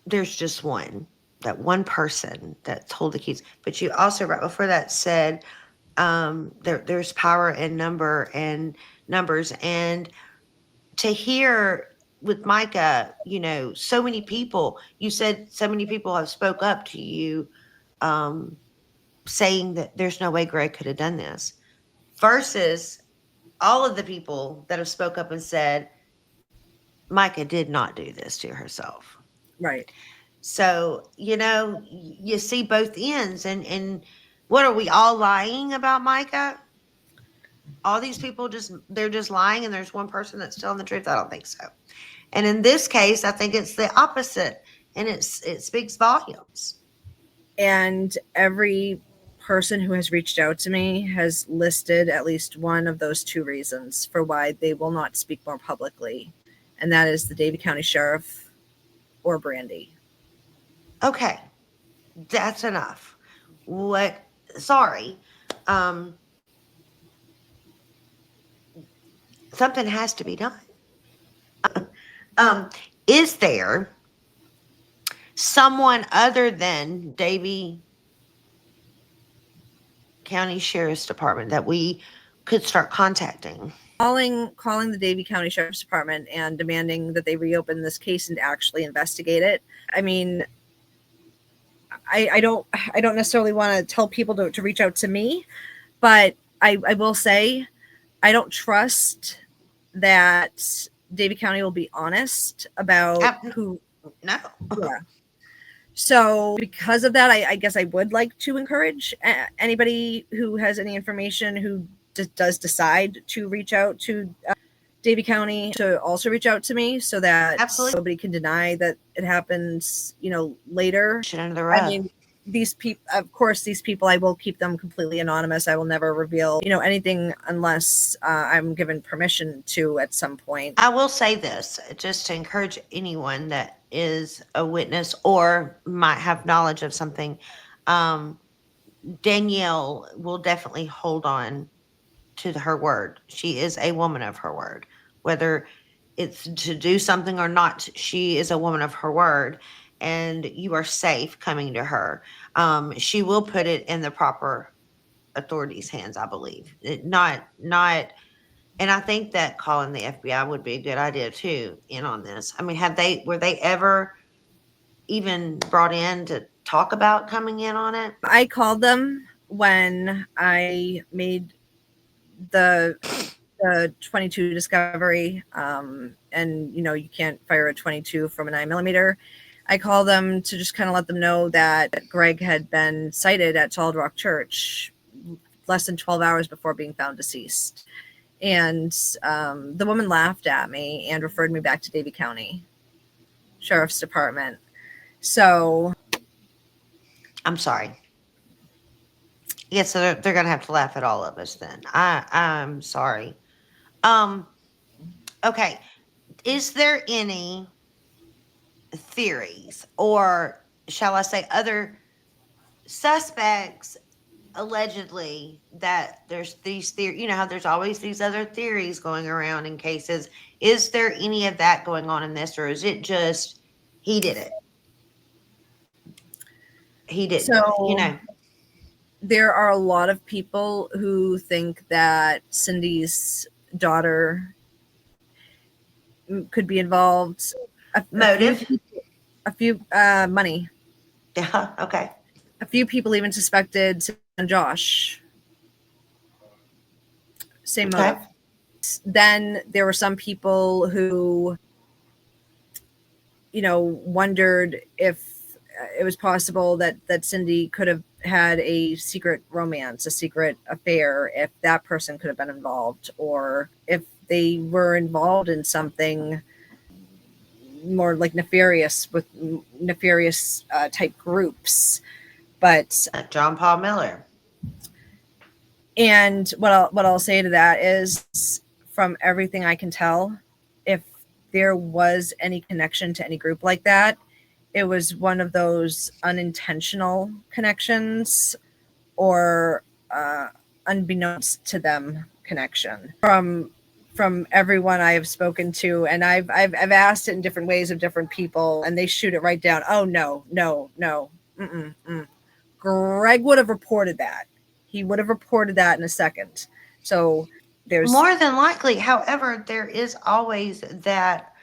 there's just one, that one person that told the keys. But you also, right before that, said there's power in numbers. And to hear with Micah, you know, so many people, you said so many people have spoke up to you um, saying that there's no way Greg could have done this versus all of the people that have spoke up and said Micah did not do this to herself. Right. So, you know, you see both ends. And what are we all lying about Micah? All these people they're just lying and there's one person that's telling the truth? I don't think so. And in this case, I think it's the opposite, and it speaks volumes. And every person who has reached out to me has listed at least one of those two reasons for why they will not speak more publicly. And that is the Davie County Sheriff or Brandy. Okay, that's enough. What? Sorry. Um, something has to be done. Um, is there someone other than Davie County Sheriff's Department that we could start contacting? Calling the Davie County Sheriff's Department and demanding that they reopen this case and actually investigate it. I mean, I don't necessarily want to tell people to reach out to me, but I will say I don't trust that Davie County will be honest about Uh, who. no. Yeah. So because of that, I guess I would like to encourage anybody who has any information who does decide to reach out to Davie County to also reach out to me, so that Absolutely. nobody can deny that it happens, later. Shit under the I rug. mean, these people, of course, these people, I will keep them completely anonymous. I will never reveal, anything unless I'm given permission to at some point. I will say this just to encourage anyone that is a witness or might have knowledge of something. Um, Danielle will definitely hold on to her word. She is a woman of her word. Whether it's to do something or not, she is a woman of her word, and you are safe coming to her. She will put it in the proper authorities' hands, I believe. Not, and I think that calling the FBI would be a good idea too. In on this, I mean, were they ever even brought in to talk about coming in on it? I called them when I made the 22 discovery, and you can't fire a 22 from a 9mm. I called them to just kind of let them know that Greg had been sighted at Solid Rock Church less than 12 hours before being found deceased. And the woman laughed at me and referred me back to Davie County Sheriff's Department. So I'm sorry. Yeah, so they're gonna have to laugh at all of us then. I'm sorry. Um, okay. Is there any theories, or shall I say other suspects, allegedly, that there's these theories, how there's always these other theories going around in cases? Is there any of that going on in this, or is it just he did it? He didn't do it. There are a lot of people who think that Cindy's daughter could be involved. Motive? A few money. Yeah, okay. A few people even suspected Josh. Same motive. Okay. Then there were some people who, wondered if it was possible that Cindy could have had a secret romance, a secret affair, if that person could have been involved, or if they were involved in something more like nefarious, with nefarious type groups. But John Paul Miller. And what I'll say to that is, from everything I can tell, if there was any connection to any group like that, it was one of those unintentional connections, or unbeknownst to them connection. From everyone I have spoken to, and I've asked it in different ways of different people, and they shoot it right down. Oh no. Greg would have reported that. He would have reported that in a second. So there's more than likely. However, there is always that,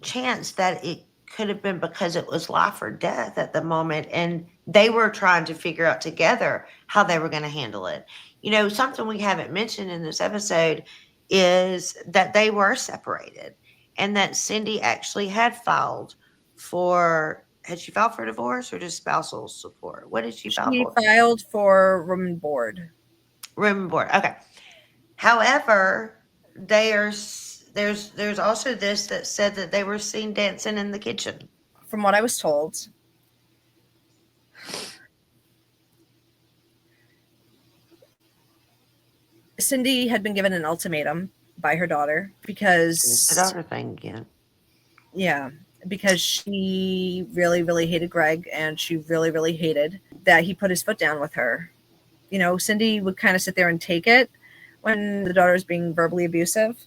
chance that it could have been because it was life or death at the moment, and they were trying to figure out together how they were going to handle it. Something we haven't mentioned in this episode is that they were separated, and that Cindy actually had filed for. Had she filed for divorce or just spousal support? What did she file she for? filed for room and board. Room and board. Okay. However, there's also this that said that they were seen dancing in the kitchen. From what I was told, Cindy had been given an ultimatum by her daughter because It's the daughter thing again. Yeah, because she really, really hated Greg, and she really, really hated that he put his foot down with her. Cindy would kind of sit there and take it when the daughter was being verbally abusive.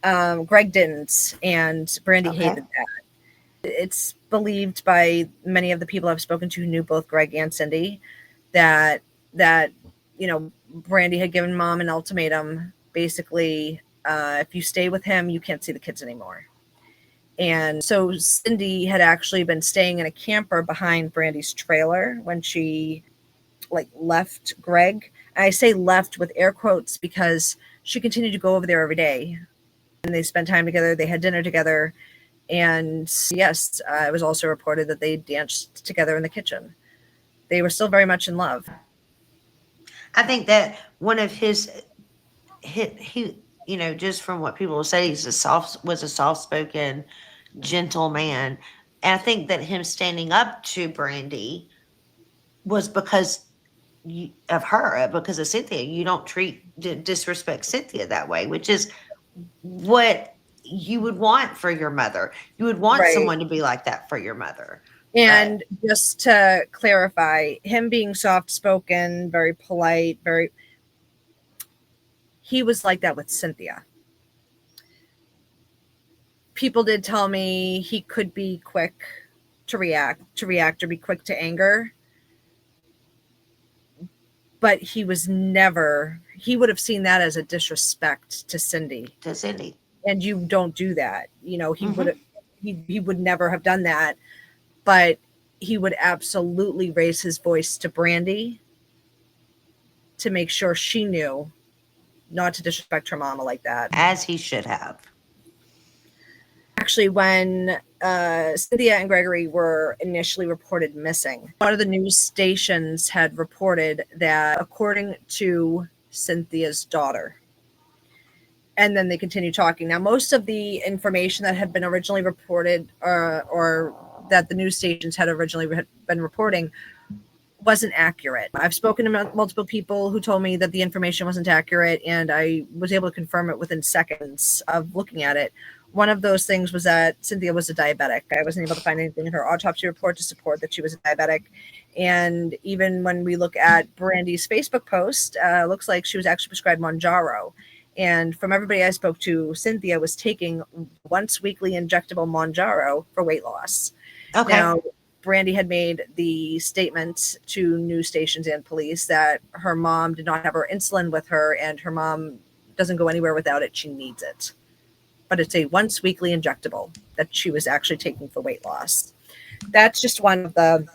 Greg didn't, and Brandy hated that. It's believed by many of the people I've spoken to who knew both Greg and Cindy that Brandy had given mom an ultimatum, basically, if you stay with him, you can't see the kids anymore. And so Cindy had actually been staying in a camper behind Brandy's trailer when she left Greg. And I say left with air quotes because she continued to go over there every day, and they spent time together. They had dinner together. And yes, it was also reported that they danced together in the kitchen. They were still very much in love. I think that one of he just from what people say, was a soft-spoken, gentle man. And I think that him standing up to Brandy was because of her, because of Cynthia. You don't disrespect Cynthia that way, which is what you would want for your mother. You would want someone to be like that for your mother. And just to clarify, him being soft-spoken, very polite, he was like that with Cynthia. People did tell me he could be quick to react or be quick to anger, but he was never, he would have seen that as a disrespect to Cindy. To Cindy. And you don't do that. You know, he Mhm. would he would never have done that, but he would absolutely raise his voice to Brandy to make sure she knew not to disrespect her mama like that. As he should have. Actually, when Cynthia and Gregory were initially reported missing, one of the news stations had reported that, according to Cynthia's daughter, and then they continue talking. Now, most of the information that had been originally reported, or that the news stations had originally been reporting, wasn't accurate. I've spoken to multiple people who told me that the information wasn't accurate, and I was able to confirm it within seconds of looking at it. One of those things was that Cynthia was a diabetic. I wasn't able to find anything in her autopsy report to support that she was a diabetic. And even when we look at Brandy's Facebook post, looks like she was actually prescribed Mounjaro. And from everybody I spoke to, Cynthia was taking once weekly injectable Mounjaro for weight loss. Okay. Now, Brandy had made the statement to news stations and police that her mom did not have her insulin with her, and her mom doesn't go anywhere without it. She needs it. But it's a once weekly injectable that she was actually taking for weight loss. That's just one of the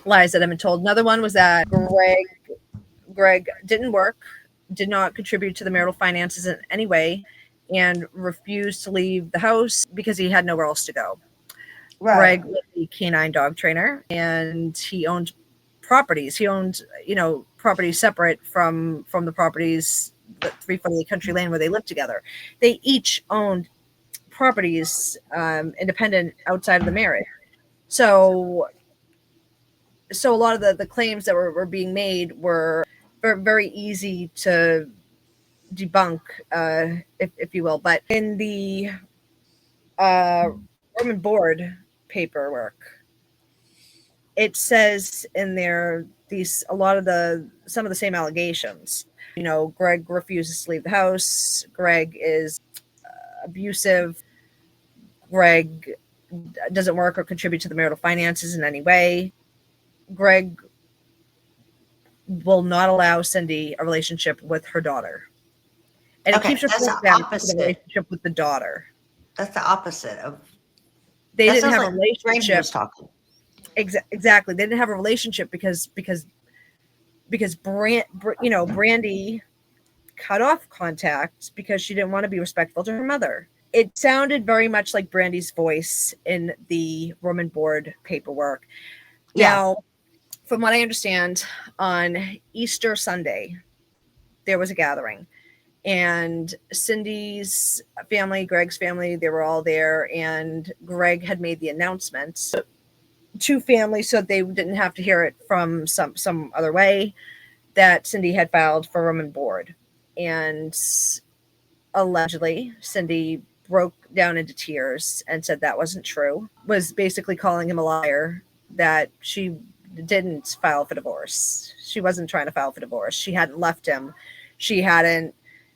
lies that I've been told. Another one was that Greg didn't work, did not contribute to the marital finances in any way, and refused to leave the house because he had nowhere else to go. Right. Greg was a canine dog trainer, and he owned properties. He owned, properties separate from the properties, the 340 Country Lane where they lived together. They each owned properties independent outside of the marriage. So a lot of the claims that were being made were very, very easy to debunk, if you will. But in the room and board paperwork, it says in there some of the same allegations. Greg refuses to leave the house. Greg is abusive. Greg doesn't work or contribute to the marital finances in any way. Greg will not allow Cindy a relationship with her daughter. And it keeps referring back to the relationship with the daughter. That's the opposite of. They didn't have a relationship. Brandy was talking. Exactly. They didn't have a relationship because Brandy cut off contact because she didn't want to be respectful to her mother. It sounded very much like Brandy's voice in the room and board paperwork. Yeah. Now, from what I understand, on Easter Sunday, there was a gathering. And Cindy's family, Greg's family, they were all there. And Greg had made the announcement to family so they didn't have to hear it from some other way, that Cindy had filed for room and board. And allegedly, Cindy broke down into tears and said that wasn't true, was basically calling him a liar, that she didn't file for divorce. She wasn't trying to file for divorce. She hadn't left him. She hadn't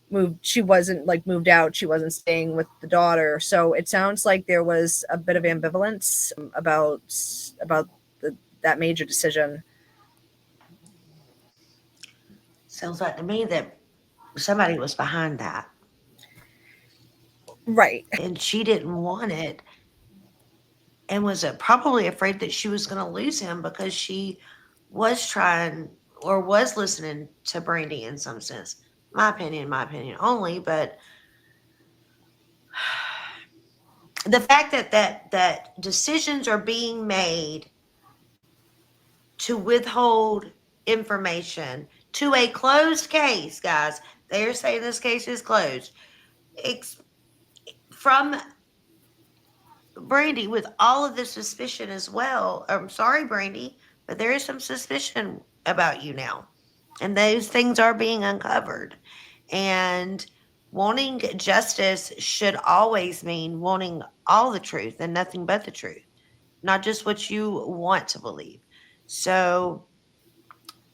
moved. She wasn't moved out. She wasn't staying with the daughter. So it sounds like there was a bit of ambivalence about that major decision. Sounds like to me that somebody was behind that. Right. And she didn't want it, and was probably afraid that she was going to lose him because she was trying or was listening to Brandy in some sense. My opinion only, but the fact that decisions are being made to withhold information to a closed case, guys. They are saying this case is closed. From Brandy, with all of the suspicion as well. I'm sorry, Brandy, but there is some suspicion about you now. And those things are being uncovered. And wanting justice should always mean wanting all the truth and nothing but the truth, not just what you want to believe. So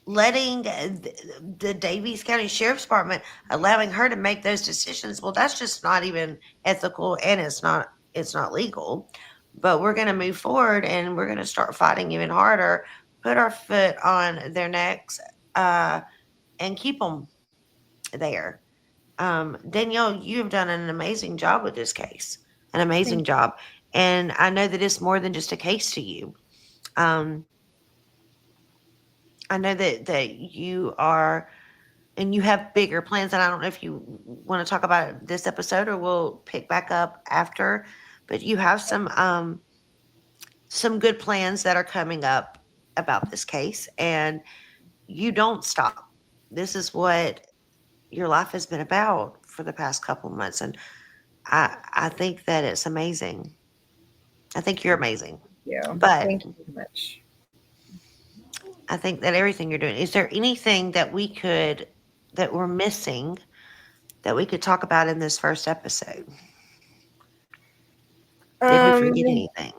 letting the Davies County Sheriff's Department, allowing her to make those decisions, well, that's just not even ethical, and it's not legal. But we're going to move forward, and we're going to start fighting even harder, put our foot on their necks, and keep them there. Danielle, you have done an amazing job with this case, an amazing Thank job. And I know that it's more than just a case to you. Um, I know that you are, and you have bigger plans. And I don't know if you want to talk about it this episode, or we'll pick back up after. But you have some good plans that are coming up about this case, and you don't stop. This is what your life has been about for the past couple months, and I think that it's amazing. I think you're amazing. you. But Thank you very much. I think that everything you're doing, is there anything that we're missing that we could talk about in this first episode? Did we forget Um, anything?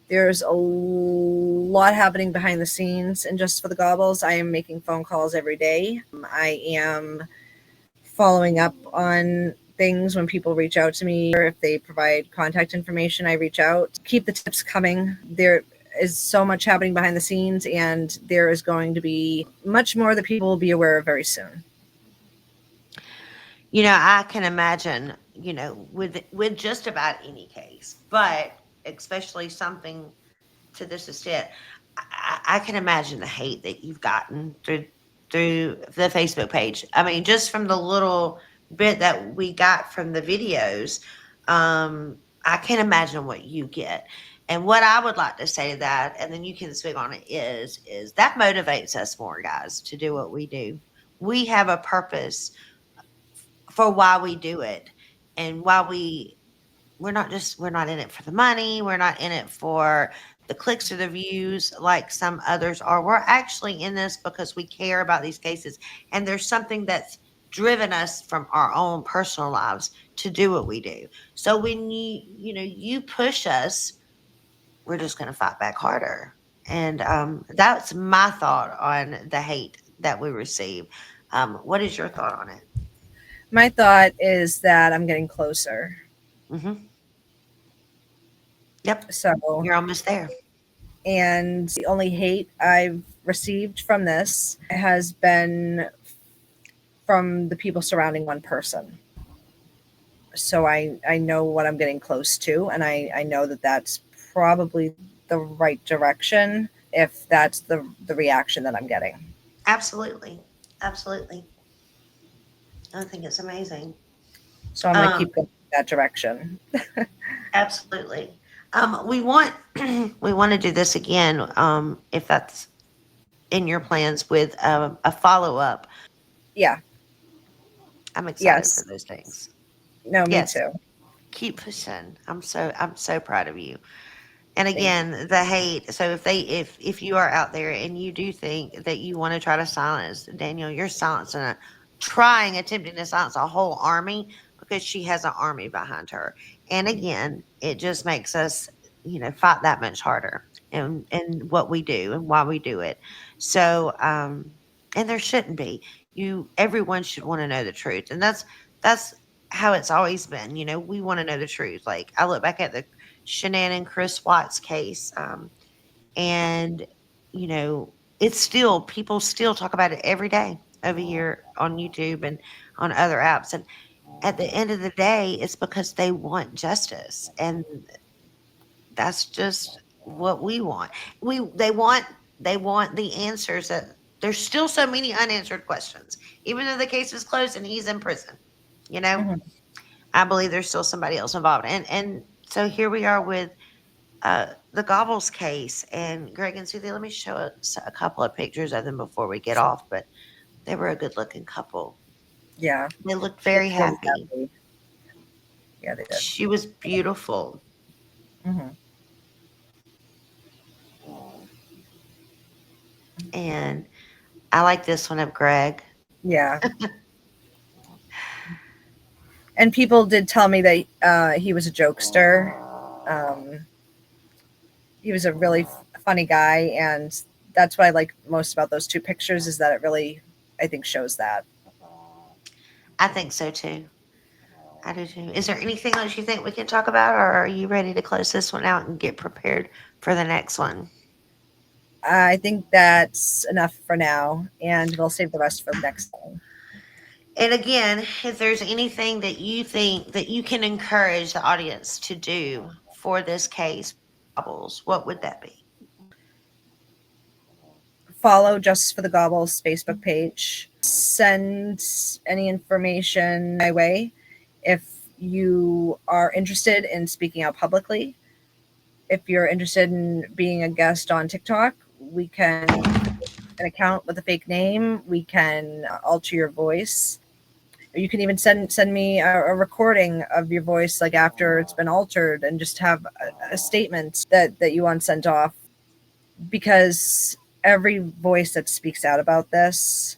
there's a lot happening behind the scenes, and just for the Gobbles, I am making phone calls every day. I am following up on things when people reach out to me, or if they provide contact information, I reach out. Keep the tips coming. There is so much happening behind the scenes, and there is going to be much more that people will be aware of very soon. I can imagine, with just about any case, but especially something to this extent, I can imagine the hate that you've gotten through the Facebook page. I mean, just from the little bit that we got from the videos, I can imagine what you get. And what I would like to say to that, and then you can speak on it, is that motivates us more, guys, to do what we do. We have a purpose for why we do it, and why we're not in it for the money. We're not in it for the clicks or the views like some others are. We're actually in this because we care about these cases, and there's something that's driven us from our own personal lives to do what we do. So when you push us, we're just going to fight back harder. And that's my thought on the hate that we receive. What is your thought on it? My thought is that I'm getting closer. Hmm. Yep, So, you're almost there. and the only hate I've received from this has been from the people surrounding one person. So I know what I'm getting close to, and I know that that's probably the right direction if that's the reaction that I'm getting. Absolutely. Absolutely. I think it's amazing. So I'm going to Um, keep going that direction. Absolutely. We want we want to do this again, if that's in your plans, with a follow up. Yeah. I'm excited for Yes. those things. No, me Yes, too. keep pushing. I'm so proud of you. And Thank you. again, the hate. So if you are out there and you do think that you want to try to silence Daniel, you're attempting to silence a whole army, because she has an army behind her. And again, it just makes us, fight that much harder, and what we do and why we do it. So, and there shouldn't be. Everyone should want to know the truth, and that's how it's always been. We want to know the truth. Like, I look back at the Shanann Chris Watts case, and it's still, people still talk about it every day over here on YouTube and on other apps. And at the end of the day, it's because they want justice, and that's just what we want. They want the answers. That there's still so many unanswered questions, even though the case is closed and he's in prison. You know, Mhm. I believe there's still somebody else involved, and so here we are with the Gobbles case. And Greg and Cynthia, let me show a couple of pictures of them before we get off. But they were a good looking couple. Yeah. They looked They very looked happy. happy. Yeah, they did. She was beautiful. Hmm. And I like this one of Greg. Yeah. And people did tell me that he was a jokester. He was a really funny guy, and that's what I like most about those two pictures is that it really, I think, shows that. I think so too. I do too. Is there anything else you think we can talk about, or are you ready to close this one out and get prepared for the next one? I think that's enough for now, and we'll save the rest for the next time. And again, if there's anything that you think that you can encourage the audience to do for this case, Bubbles, what would that be? Follow Justice for the Gobbles Facebook page. Send any information my way if you are interested in speaking out publicly. If you're interested in being a guest on TikTok, we can an account with a fake name. We can alter your voice. You can even send me a recording of your voice, like after it's been altered, and just have a statement that you want sent off. Because every voice that speaks out about this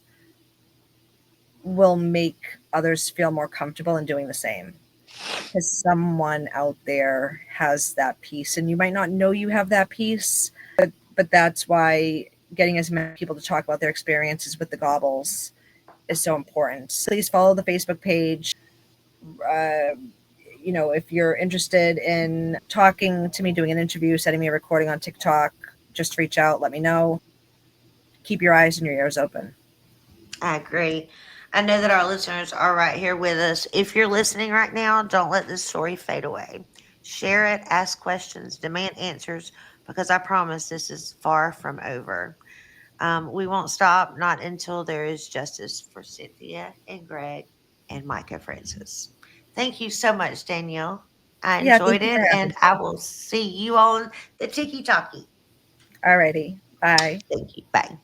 will make others feel more comfortable in doing the same. Because someone out there has that piece, and you might not know you have that piece, but that's why getting as many people to talk about their experiences with the Gobbles is so important. Please follow the Facebook page. Uh, if you're interested in talking to me, doing an interview, sending me a recording on TikTok, just reach out, let me know. Keep your eyes and your ears open. I agree. I know that our listeners are right here with us. If you're listening right now, don't let this story fade away. Share it, ask questions, demand answers, because I promise this is far from over. We won't stop, not until there is justice for Cynthia and Greg and Micah Francis. Thank you so much, Danielle. I Yeah, enjoyed thank you for it, having and I will see you on the Tiki Talkie. me. Alrighty. Bye. Thank you. Bye.